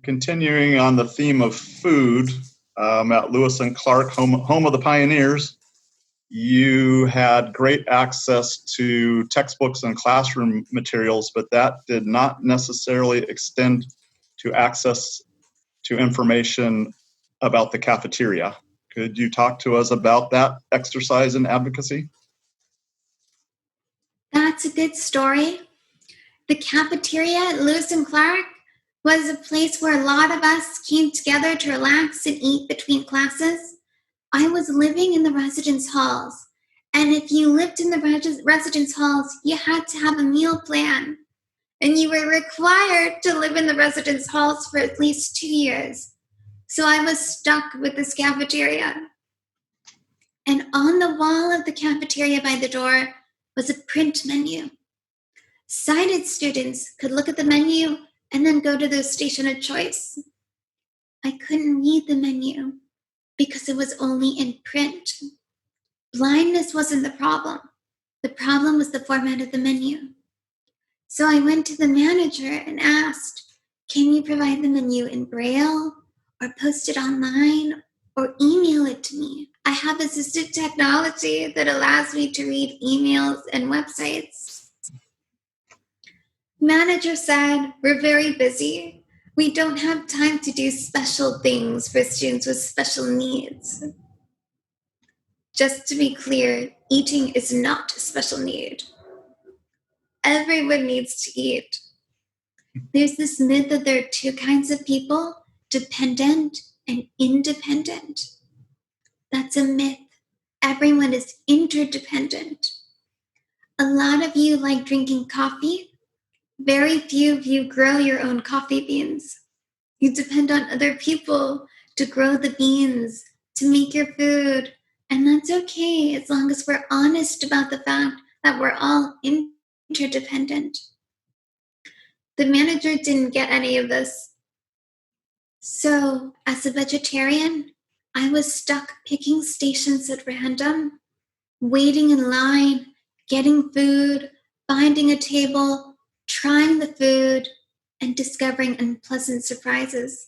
Continuing on the theme of food, at Lewis and Clark, home of the pioneers, you had great access to textbooks and classroom materials, but that did not necessarily extend to access to information about the cafeteria. Could you talk to us about that exercise in advocacy? That's a good story. The cafeteria at Lewis and Clark was a place where a lot of us came together to relax and eat between classes. I was living in the residence halls, and if you lived in the residence halls, you had to have a meal plan, and you were required to live in the residence halls for at least 2 years. So I was stuck with this cafeteria. And on the wall of the cafeteria by the door was a print menu. Sighted students could look at the menu and then go to their station of choice. I couldn't read the menu because it was only in print. Blindness wasn't the problem. The problem was the format of the menu. So I went to the manager and asked, can you provide the menu in Braille or post it online or email it to me? I have assistive technology that allows me to read emails and websites. Manager said, "We're very busy. We don't have time to do special things for students with special needs." Just to be clear, eating is not a special need. Everyone needs to eat. There's this myth that there are two kinds of people, dependent and independent. That's a myth. Everyone is interdependent. A lot of you like drinking coffee. Very few of you grow your own coffee beans. You depend on other people to grow the beans, to make your food, and that's okay as long as we're honest about the fact that we're all interdependent. The manager didn't get any of this. So, as a vegetarian, I was stuck picking stations at random, waiting in line, getting food, finding a table, trying the food, and discovering unpleasant surprises.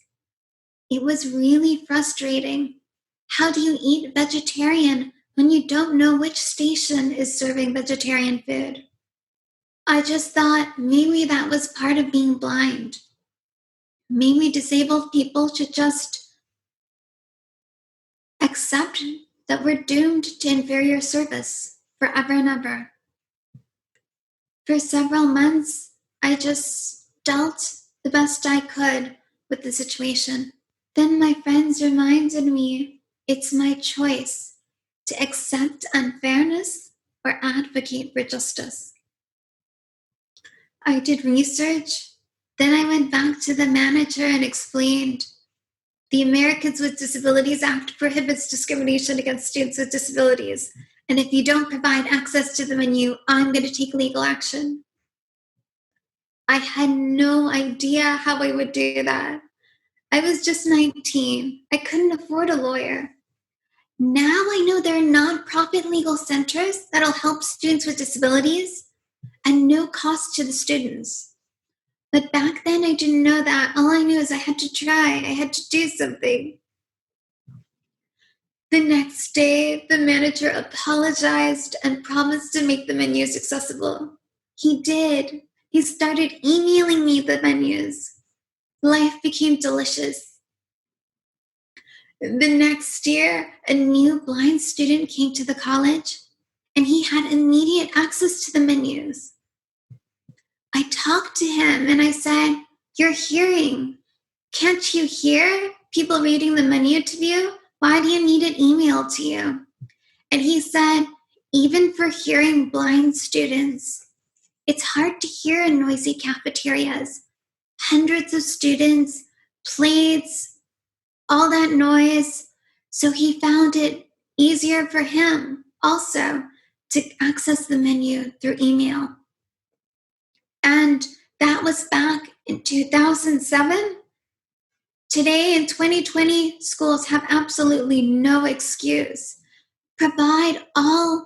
It was really frustrating. How do you eat vegetarian when you don't know which station is serving vegetarian food? I just thought maybe that was part of being blind. Maybe disabled people should just accept that we're doomed to inferior service forever and ever. For several months, I just dealt the best I could with the situation. Then my friends reminded me it's my choice to accept unfairness or advocate for justice. I did research. Then I went back to the manager and explained, the Americans with Disabilities Act prohibits discrimination against students with disabilities. And if you don't provide access to the menu, I'm going to take legal action. I had no idea how I would do that. I was just 19. I couldn't afford a lawyer. Now I know there are nonprofit legal centers that'll help students with disabilities and no cost to the students. But back then I didn't know that. All I knew is I had to try. I had to do something. The next day, the manager apologized and promised to make the menus accessible. He did. He started emailing me the menus. Life became delicious. The next year, a new blind student came to the college, and he had immediate access to the menus. I talked to him and I said, "You're hearing. Can't you hear people reading the menu to you? Why do you need it emailed to you?" And he said, even for hearing blind students, it's hard to hear in noisy cafeterias. Hundreds of students, plates, all that noise. So he found it easier for him also to access the menu through email. And that was back in 2007. Today in 2020, schools have absolutely no excuse. Provide all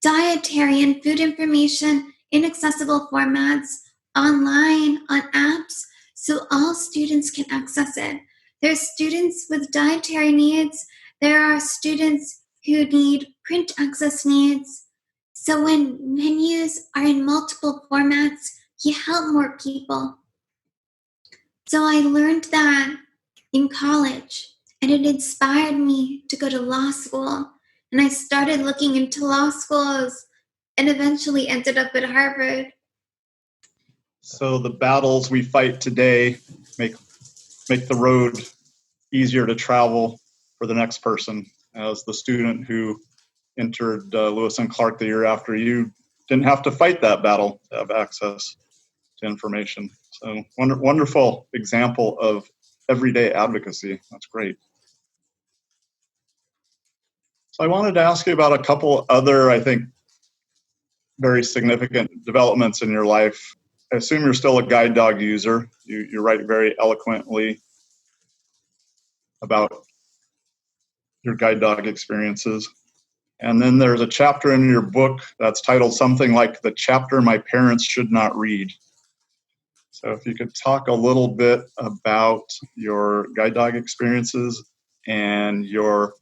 dietary and food information in accessible formats, online, on apps, so all students can access it. There's students with dietary needs. There are students who need print access needs. So when menus are in multiple formats, you help more people. So I learned that in college, and it inspired me to go to law school. And I started looking into law schools and eventually ended up at Harvard. So the battles we fight today make the road easier to travel for the next person. As the student who entered Lewis and Clark the year after, you didn't have to fight that battle to have access to information. So wonderful example of everyday advocacy. That's great. So I wanted to ask you about a couple other, I think, very significant developments in your life. I assume you're still a guide dog user. You write very eloquently about your guide dog experiences. And then there's a chapter in your book that's titled something like "The Chapter My Parents Should Not Read." So if you could talk a little bit about your guide dog experiences and your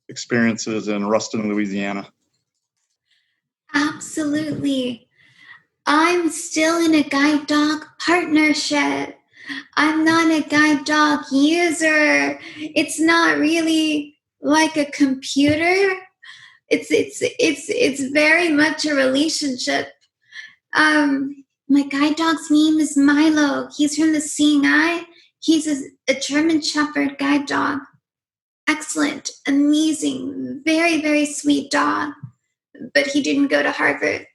experiences in Ruston, Louisiana. Absolutely. I'm still in a guide dog partnership. I'm not a guide dog user. It's not really like a computer. It's very much a relationship. My guide dog's name is Milo. He's from the Seeing Eye. He's a German Shepherd guide dog. Excellent, amazing, very, very sweet dog. But he didn't go to Harvard.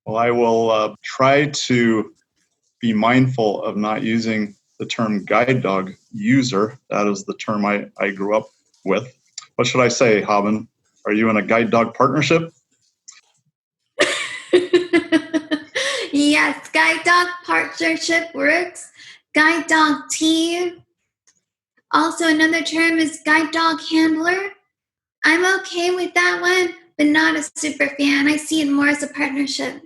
Well, I will try to be mindful of not using the term guide dog user. That is the term I grew up with. What should I say, Haben? Are you in a guide dog partnership? Yes, guide dog partnership works. Guide dog team. Also, another term is guide dog handler. I'm okay with that one, but not a super fan. I see it more as a partnership.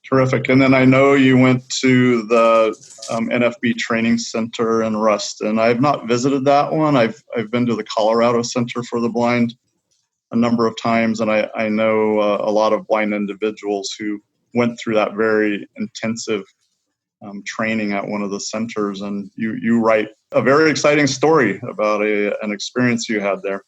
Terrific. And then I know you went to the NFB Training Center in Ruston. I have not visited that one. I've been to the Colorado Center for the Blind a number of times, and I know a lot of blind individuals who went through that very intensive training at one of the centers. And you write a very exciting story about an experience you had there.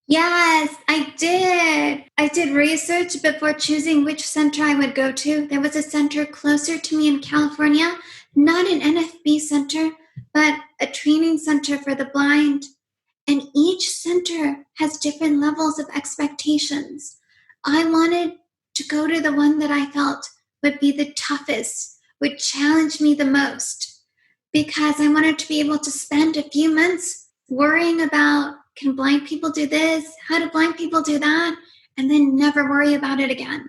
Yes, I did. I did research before choosing which center I would go to. There was a center closer to me in California, not an NFB center, but a training center for the blind. And each center has different levels of expectations. I wanted to go to the one that I felt would be the toughest, would challenge me the most, because I wanted to be able to spend a few months worrying about, can blind people do this? How do blind people do that? And then never worry about it again.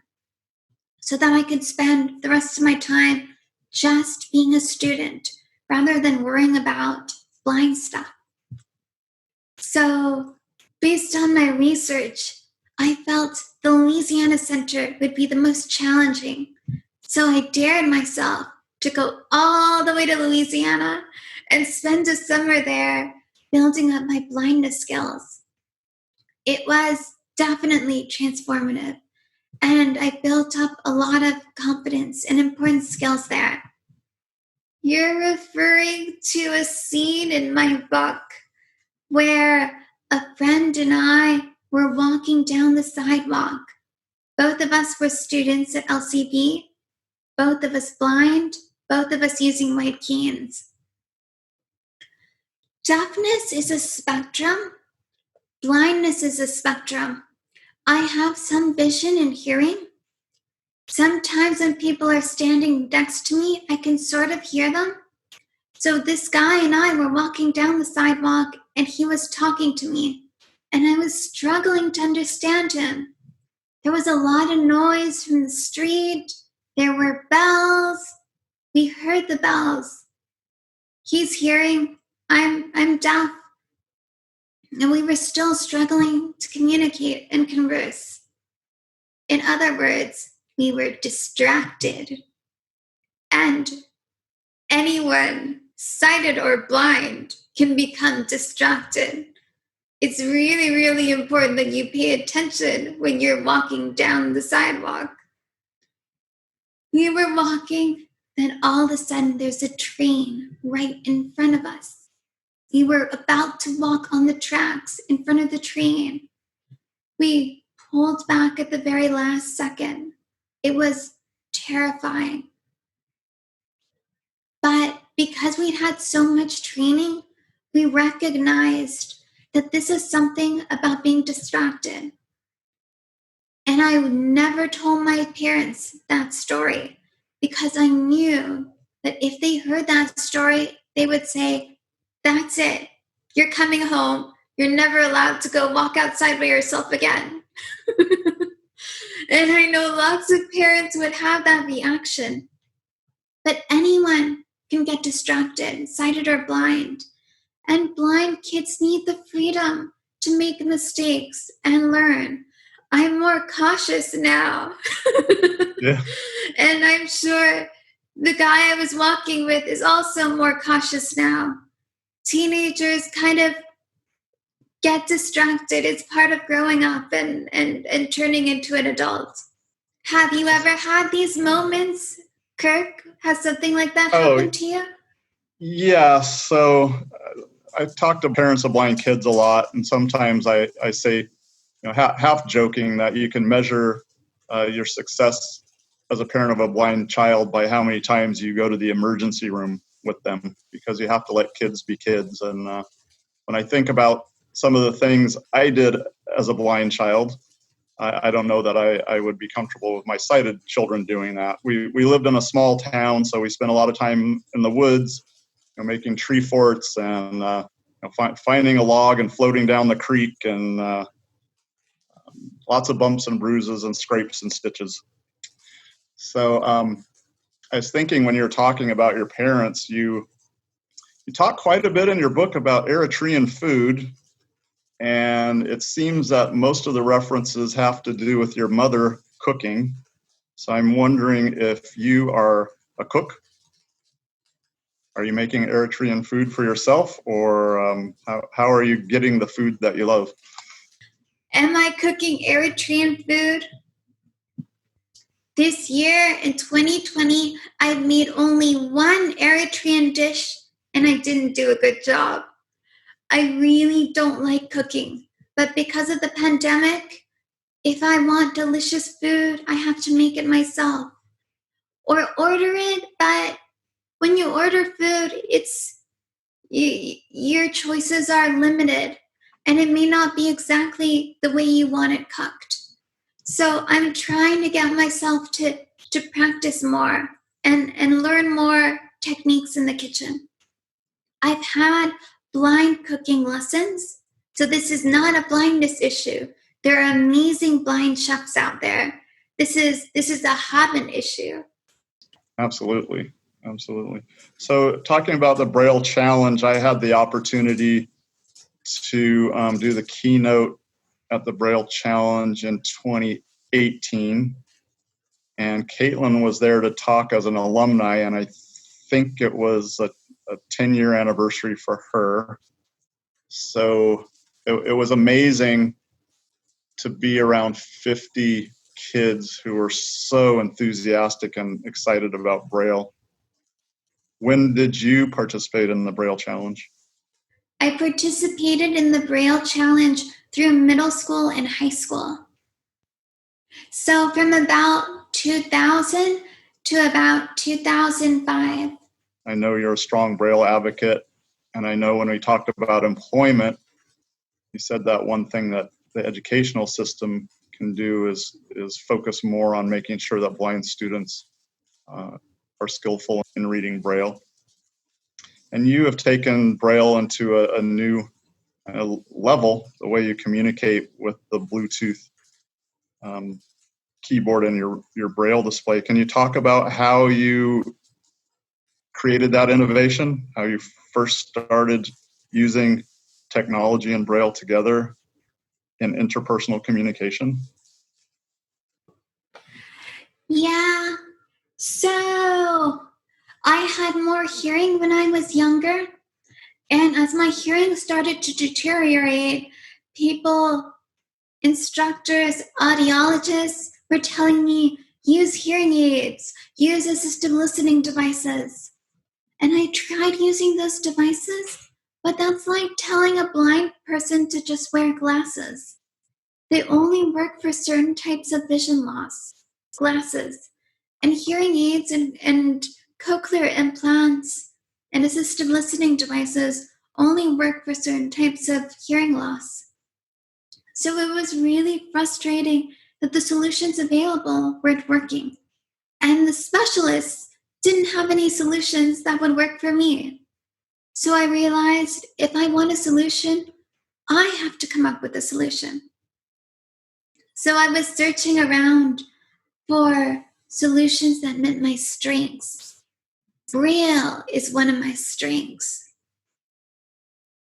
So that I could spend the rest of my time just being a student rather than worrying about blind stuff. So, based on my research, I felt the Louisiana Center would be the most challenging. So I dared myself to go all the way to Louisiana and spend a summer there building up my blindness skills. It was definitely transformative, and I built up a lot of confidence and important skills there. You're referring to a scene in my book where a friend and I were walking down the sidewalk. Both of us were students at LCB, both of us blind, both of us using white canes. Deafness is a spectrum. Blindness is a spectrum. I have some vision and hearing. Sometimes when people are standing next to me, I can sort of hear them. So this guy and I were walking down the sidewalk and he was talking to me and I was struggling to understand him. There was a lot of noise from the street. There were bells. We heard the bells. He's hearing, I'm deaf. And we were still struggling to communicate and converse. In other words, we were distracted. And anyone, sighted or blind, can become distracted. It's really, really important that you pay attention when you're walking down the sidewalk. We were walking, then all of a sudden there's a train right in front of us. We were about to walk on the tracks in front of the train. We pulled back at the very last second. It was terrifying. But because we'd had so much training, we recognized that this is something about being distracted. And I never told my parents that story because I knew that if they heard that story, they would say, that's it. You're coming home. You're never allowed to go walk outside by yourself again. And I know lots of parents would have that reaction. But anyone can get distracted, sighted or blind. And blind kids need the freedom to make mistakes and learn. I'm more cautious now. Yeah. And I'm sure the guy I was walking with is also more cautious now. Teenagers kind of get distracted. It's part of growing up and turning into an adult. Have you ever had these moments, Kirk? Has something like that Oh, happened to you? yeah. So I talk to parents of blind kids a lot, and sometimes I say, half joking, that you can measure your success as a parent of a blind child by how many times you go to the emergency room with them, because you have to let kids be kids. And when I think about some of the things I did as a blind child, I don't know that I would be comfortable with my sighted children doing that. We lived in a small town, so we spent a lot of time in the woods, making tree forts and finding a log and floating down the creek, and lots of bumps and bruises and scrapes and stitches. So I was thinking, when you were talking about your parents, you talk quite a bit in your book about Eritrean food, and it seems that most of the references have to do with your mother cooking. So I'm wondering if you are a cook. Are you making Eritrean food for yourself, or how are you getting the food that you love? Am I cooking Eritrean food? This year in 2020, I've made only one Eritrean dish, and I didn't do a good job. I really don't like cooking, but because of the pandemic, if I want delicious food, I have to make it myself or order it. But when you order food, your choices are limited, and it may not be exactly the way you want it cooked. So I'm trying to get myself to practice more and learn more techniques in the kitchen. I've had blind cooking lessons, so this is not a blindness issue. There are amazing blind chefs out there. This is a Haben issue. Absolutely. So talking about the Braille Challenge, I had the opportunity to do the keynote at the Braille Challenge in 2018. And Caitlin was there to talk as an alumni, and I think it was a 10-year anniversary for her. So it was amazing to be around 50 kids who were so enthusiastic and excited about Braille. When did you participate in the Braille Challenge? I participated in the Braille Challenge through middle school and high school. So from about 2000 to about 2005. I know you're a strong Braille advocate, and I know when we talked about employment, you said that one thing that the educational system can do is focus more on making sure that blind students are skillful in reading Braille. And you have taken Braille into a new level, the way you communicate with the Bluetooth keyboard in your Braille display. Can you talk about how you created that innovation, how you first started using technology and Braille together in interpersonal communication? Yeah, so I had more hearing when I was younger. And as my hearing started to deteriorate, people, instructors, audiologists were telling me, use hearing aids, use assistive listening devices. And I tried using those devices, but that's like telling a blind person to just wear glasses. They only work for certain types of vision loss, glasses. And hearing aids and cochlear implants and assistive listening devices only work for certain types of hearing loss. So it was really frustrating that the solutions available weren't working. And the specialists didn't have any solutions that would work for me. So I realized if I want a solution, I have to come up with a solution. So I was searching around for solutions that met my strengths. Braille is one of my strengths.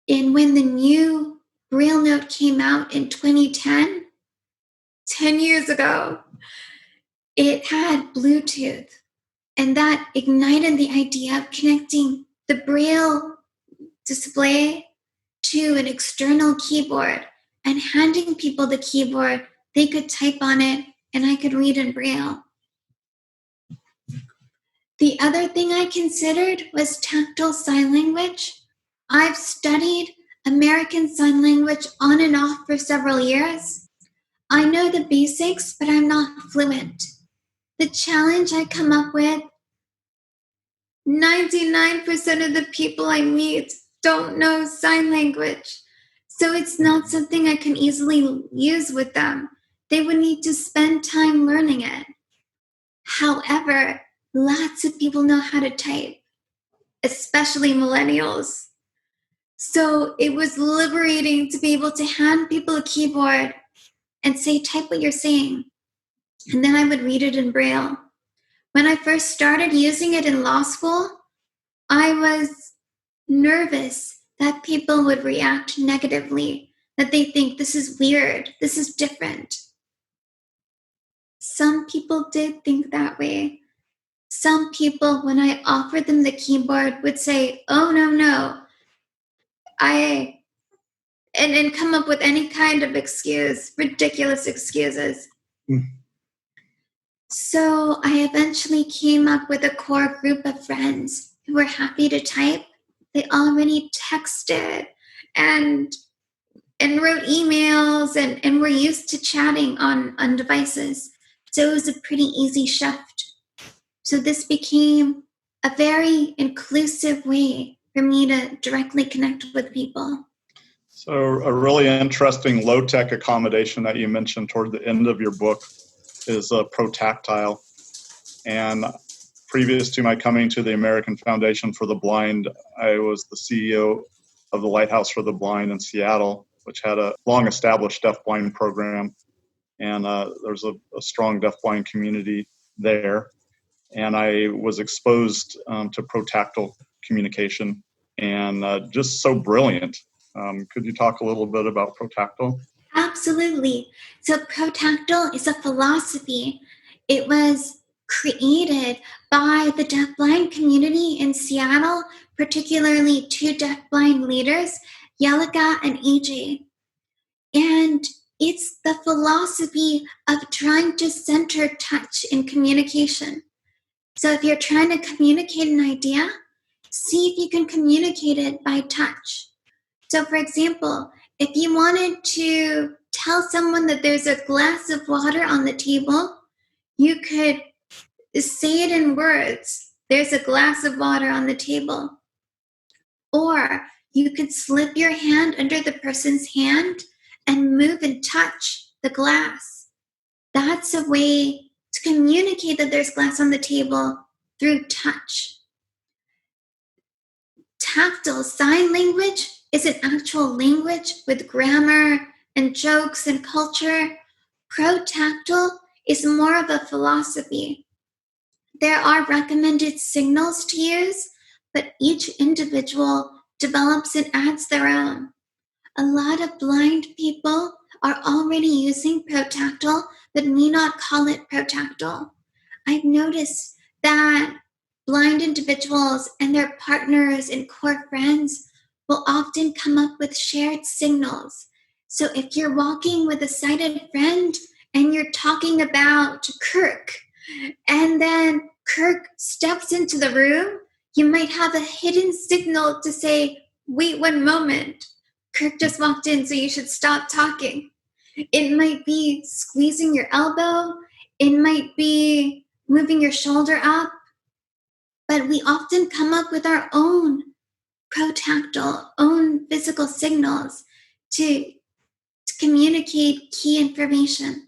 And when the new Braille note came out in 2010, 10 years ago, it had Bluetooth. And that ignited the idea of connecting the Braille display to an external keyboard and handing people the keyboard. They could type on it and I could read in Braille. The other thing I considered was tactile sign language. I've studied American Sign Language on and off for several years. I know the basics, but I'm not fluent. The challenge I come up with, 99% of the people I meet don't know sign language. So it's not something I can easily use with them. They would need to spend time learning it. However, lots of people know how to type, especially millennials. So it was liberating to be able to hand people a keyboard and say, type what you're saying. And then I would read it in Braille. When I first started using it in law school, I was nervous that people would react negatively, that they think this is weird, this is different. Some people did think that way. Some people, when I offered them the keyboard, would say, oh, no, and come up with any kind of excuse, ridiculous excuses. So I eventually came up with a core group of friends who were happy to type. They already texted and wrote emails and were used to chatting on devices. So it was a pretty easy shift. So this became a very inclusive way for me to directly connect with people. So a really interesting low-tech accommodation that you mentioned toward the end of your book is ProTactile. And previous to my coming to the American Foundation for the Blind, I was the CEO of the Lighthouse for the Blind in Seattle, which had a long-established deafblind program. And there's a strong deafblind community there. And I was exposed to protactile communication, and just so brilliant. Could you talk a little bit about protactile? Absolutely. So protactile is a philosophy. It was created by the deafblind community in Seattle, particularly two deafblind leaders, Yelika and AJ. And it's the philosophy of trying to center touch in communication. So if you're trying to communicate an idea, see if you can communicate it by touch. So for example, if you wanted to tell someone that there's a glass of water on the table, you could say it in words. There's a glass of water on the table. Or you could slip your hand under the person's hand and move and touch the glass. That's a way to communicate that there's glass on the table through touch. Tactile sign language is an actual language with grammar and jokes and culture. Protactile is more of a philosophy. There are recommended signals to use, but each individual develops and adds their own. A lot of blind people are already using protactile, but may not call it protactile. I've noticed that blind individuals and their partners and core friends will often come up with shared signals. So if you're walking with a sighted friend and you're talking about Kirk, and then Kirk steps into the room, you might have a hidden signal to say, wait 1 moment, Kirk just walked in, so you should stop talking. It might be squeezing your elbow, it might be moving your shoulder up, but we often come up with our own protactile, own physical signals to communicate key information.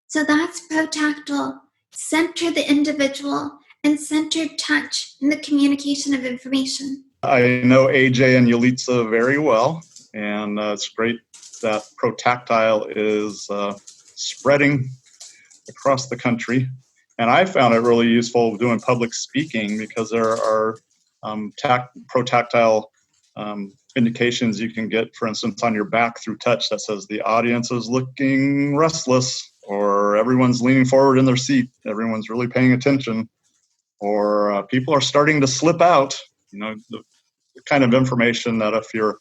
So that's protactile. Center the individual and center touch in the communication of information. I know AJ and Yelitsa very well, and it's great that protactile is spreading across the country. And I found it really useful doing public speaking because there are protactile indications you can get, for instance, on your back through touch that says the audience is looking restless, or everyone's leaning forward in their seat, everyone's really paying attention, or people are starting to slip out. You know, the kind of information that if you're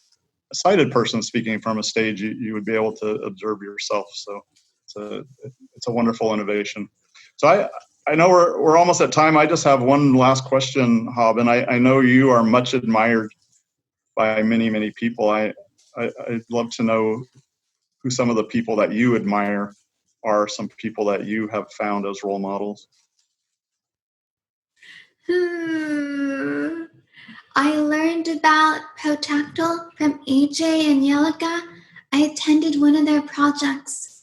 a sighted person speaking from a stage, you would be able to observe yourself. So it's a wonderful innovation. So I know we're almost at time. I just have one last question, Haben. I know you are much admired by many, many people. I'd love to know who some of the people that you admire are, some people that you have found as role models. I learned about Protactile from AJ and Yelika. I attended one of their projects.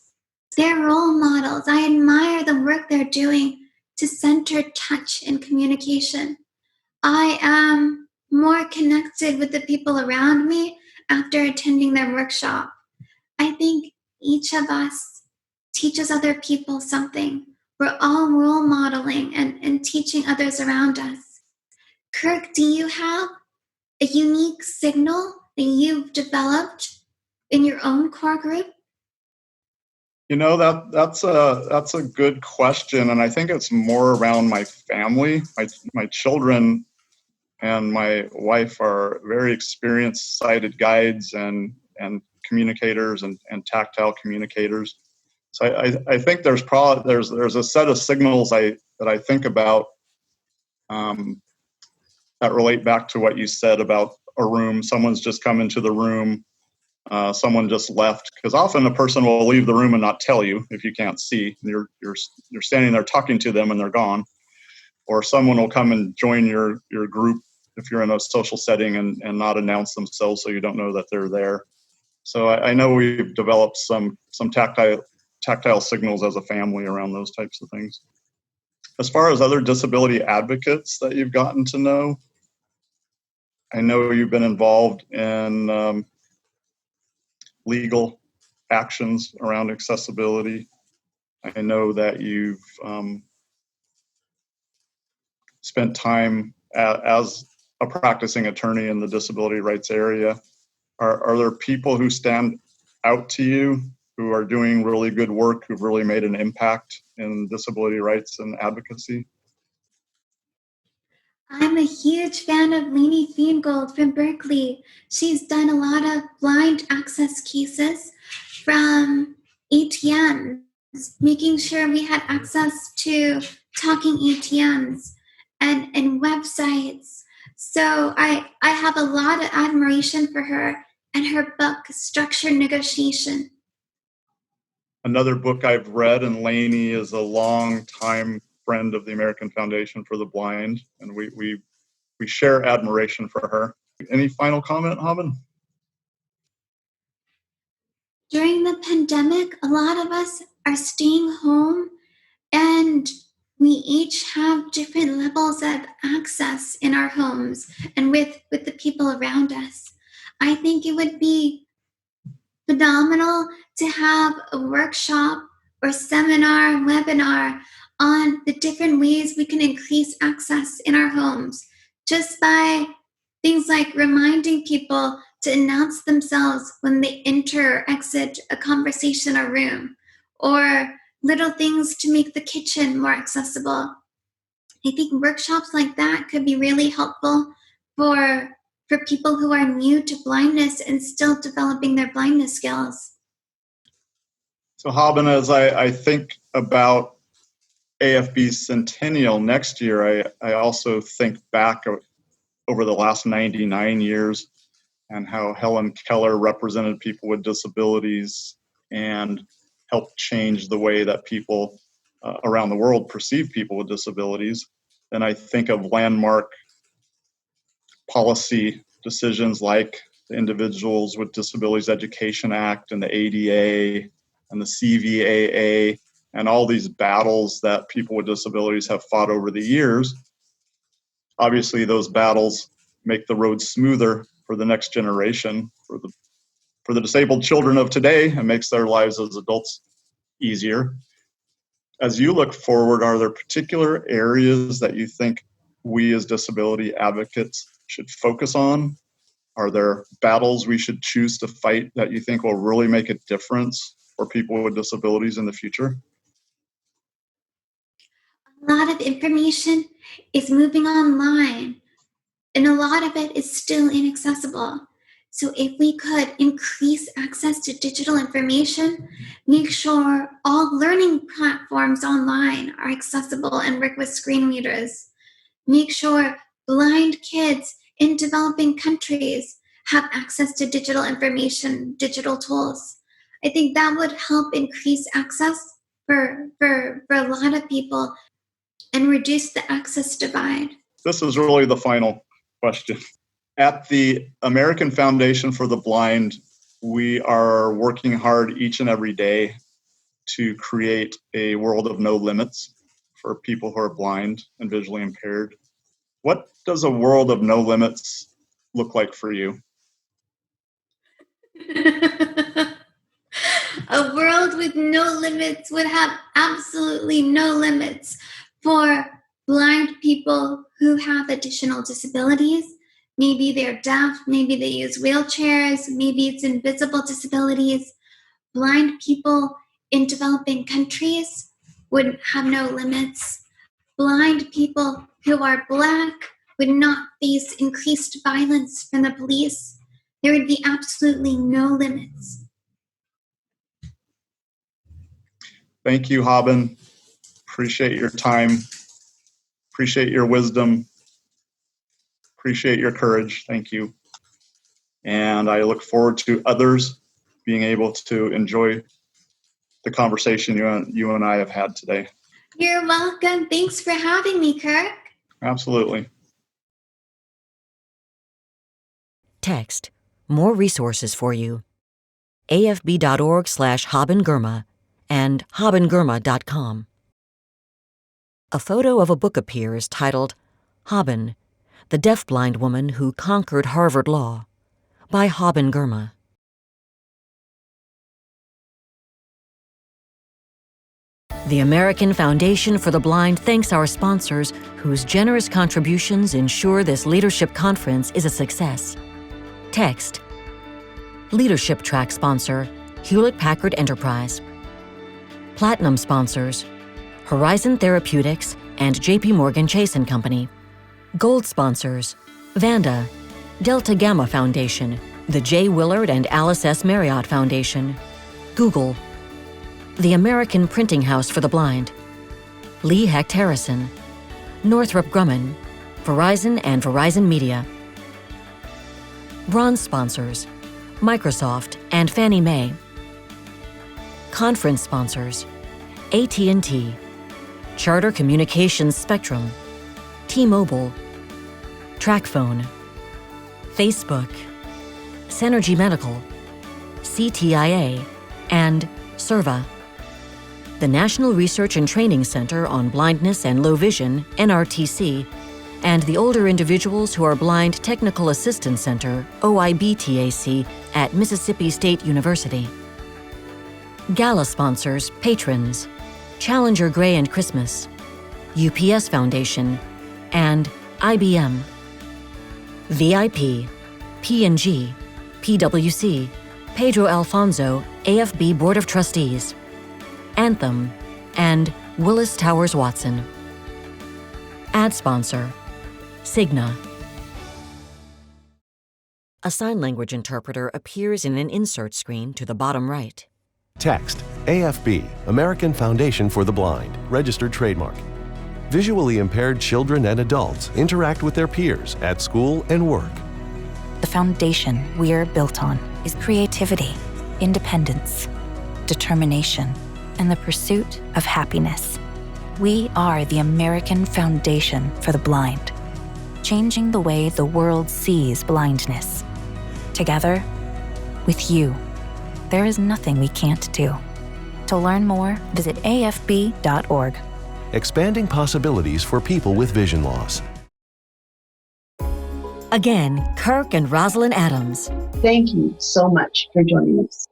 They're role models. I admire the work they're doing to center touch in communication. I am more connected with the people around me after attending their workshop. I think each of us teaches other people something. We're all role modeling and teaching others around us. Kirk, do you have a unique signal that you've developed in your own core group? You know, that's a good question, and I think it's more around my family. My children and my wife are very experienced sighted guides and communicators and tactile communicators. So I think there's a set of signals that I think about that relate back to what you said about a room. Someone's just come into the room. Someone just left, because often a person will leave the room and not tell you if you can't see. You're standing there talking to them and they're gone. Or someone will come and join your group if you're in a social setting and not announce themselves, so you don't know that they're there. So I know we've developed some tactile signals as a family around those types of things. As far as other disability advocates that you've gotten to know, I know you've been involved in legal actions around accessibility. I know that you've spent time as a practicing attorney in the disability rights area. Are there people who stand out to you who are doing really good work, who've really made an impact in disability rights and advocacy? I'm a huge fan of Lainey Feingold from Berkeley. She's done a lot of blind access cases from ATMs, making sure we had access to talking ATMs and websites. So I have a lot of admiration for her and her book, Structured Negotiation. Another book I've read, and Lainey is a long-time friend of the American Foundation for the Blind, and we share admiration for her. Any final comment, Haben? During the pandemic, a lot of us are staying home, and we each have different levels of access in our homes and with the people around us. I think it would be phenomenal to have a workshop or seminar, webinar on the different ways we can increase access in our homes, just by things like reminding people to announce themselves when they enter or exit a conversation or room, or little things to make the kitchen more accessible. I think workshops like that could be really helpful for people who are new to blindness and still developing their blindness skills. So, Haben, as I think about AFB's centennial next year, I also think back over the last 99 years and how Helen Keller represented people with disabilities and helped change the way that people around the world perceive people with disabilities. And I think of landmark policy decisions like the Individuals with Disabilities Education Act and the ADA and the CVAA and all these battles that people with disabilities have fought over the years. Obviously, those battles make the road smoother for the next generation, for the disabled children of today, and makes their lives as adults easier. As you look forward, are there particular areas that you think we as disability advocates should focus on? Are there battles we should choose to fight that you think will really make a difference for people with disabilities in the future? A lot of information is moving online, and a lot of it is still inaccessible. So if we could increase access to digital information, make sure all learning platforms online are accessible and work with screen readers, make sure blind kids in developing countries have access to digital information, digital tools. I think that would help increase access for a lot of people and reduce the access divide. This is really the final question. At the American Foundation for the Blind, we are working hard each and every day to create a world of no limits for people who are blind and visually impaired. What does a world of no limits look like for you? A world with no limits would have absolutely no limits for blind people who have additional disabilities. Maybe they're deaf, maybe they use wheelchairs, maybe it's invisible disabilities. Blind people in developing countries would have no limits. Blind people who are Black would not face increased violence from the police. There would be absolutely no limits. Thank you, Haben. Appreciate your time. Appreciate your wisdom. Appreciate your courage. Thank you. And I look forward to others being able to enjoy the conversation you and I have had today. You're welcome. Thanks for having me, Kirk. Absolutely. Text. More resources for you. afb.org/HabenGirma and habengirma.com. A photo of a book appears titled Haben, the Deafblind Woman Who Conquered Harvard Law, by Haben Girma. The American Foundation for the Blind thanks our sponsors whose generous contributions ensure this leadership conference is a success. Text. Leadership Track sponsor, Hewlett-Packard Enterprise. Platinum sponsors, Horizon Therapeutics and JP Morgan Chase & Company. Gold sponsors, Vanda, Delta Gamma Foundation, the J. Willard and Alice S. Marriott Foundation, Google, the American Printing House for the Blind, Lee Hecht Harrison, Northrop Grumman, Verizon and Verizon Media. Bronze sponsors, Microsoft and Fannie Mae. Conference sponsors, AT&T, Charter Communications Spectrum, T-Mobile, TracFone, Facebook, Synergy Medical, CTIA, and Serva. The National Research and Training Center on Blindness and Low Vision, NRTC, and the Older Individuals Who Are Blind Technical Assistance Center, OIBTAC, at Mississippi State University. Gala sponsors, patrons, Challenger Gray and Christmas, UPS Foundation, and IBM. VIP, P&G, PwC, Pedro Alfonso, AFB Board of Trustees, Anthem, and Willis Towers Watson. Ad sponsor, Cigna. A sign language interpreter appears in an insert screen to the bottom right. Text. AFB, American Foundation for the Blind, registered trademark. Visually impaired children and adults interact with their peers at school and work. The foundation we're built on is creativity, independence, determination, and the pursuit of happiness. We are the American Foundation for the Blind, changing the way the world sees blindness. Together, with you, there is nothing we can't do. To learn more, visit afb.org. Expanding possibilities for people with vision loss. Again, Kirk and Rosalind Adams. Thank you so much for joining us.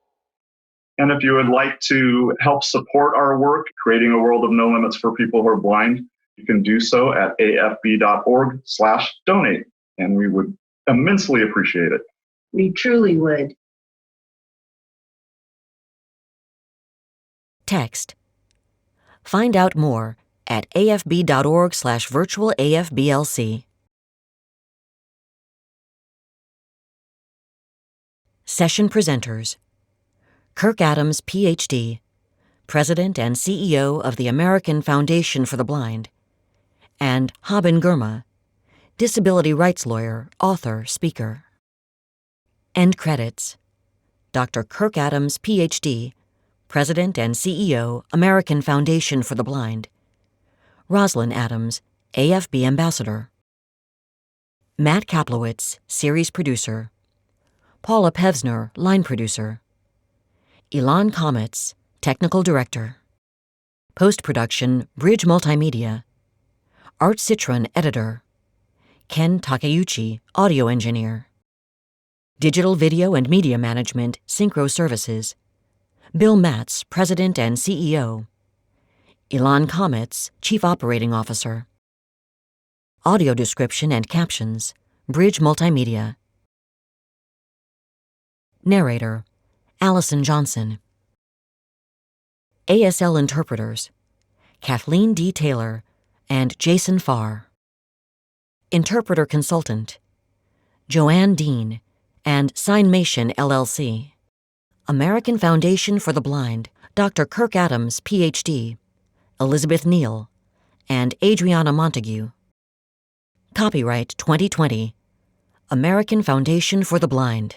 And if you would like to help support our work, creating a world of no limits for people who are blind, you can do so at afb.org/donate. And we would immensely appreciate it. We truly would. Text. Find out more at afb.org/virtualafblc. Session presenters: Kirk Adams, Ph.D., President and CEO of the American Foundation for the Blind, and Haben Girma, disability rights lawyer, author, speaker. End credits: Dr. Kirk Adams, Ph.D., President and CEO, American Foundation for the Blind; Roslyn Adams, AFB Ambassador; Matt Kaplowitz, series producer; Paula Pevsner, line producer; Ilan Kometz, technical director; post-production, Bridge Multimedia; Art Citron, editor; Ken Takeuchi, audio engineer; digital video and media management, Synchro Services; Bill Matz, president and CEO; Ilan Kometz, chief operating officer; audio description and captions, Bridge Multimedia. Narrator: Allison Johnson. ASL interpreters: Kathleen D. Taylor and Jason Farr. Interpreter consultant: Joanne Dean and Signmation LLC. American Foundation for the Blind, Dr. Kirk Adams, Ph.D., Elizabeth Neal, and Adriana Montague. Copyright 2020, American Foundation for the Blind.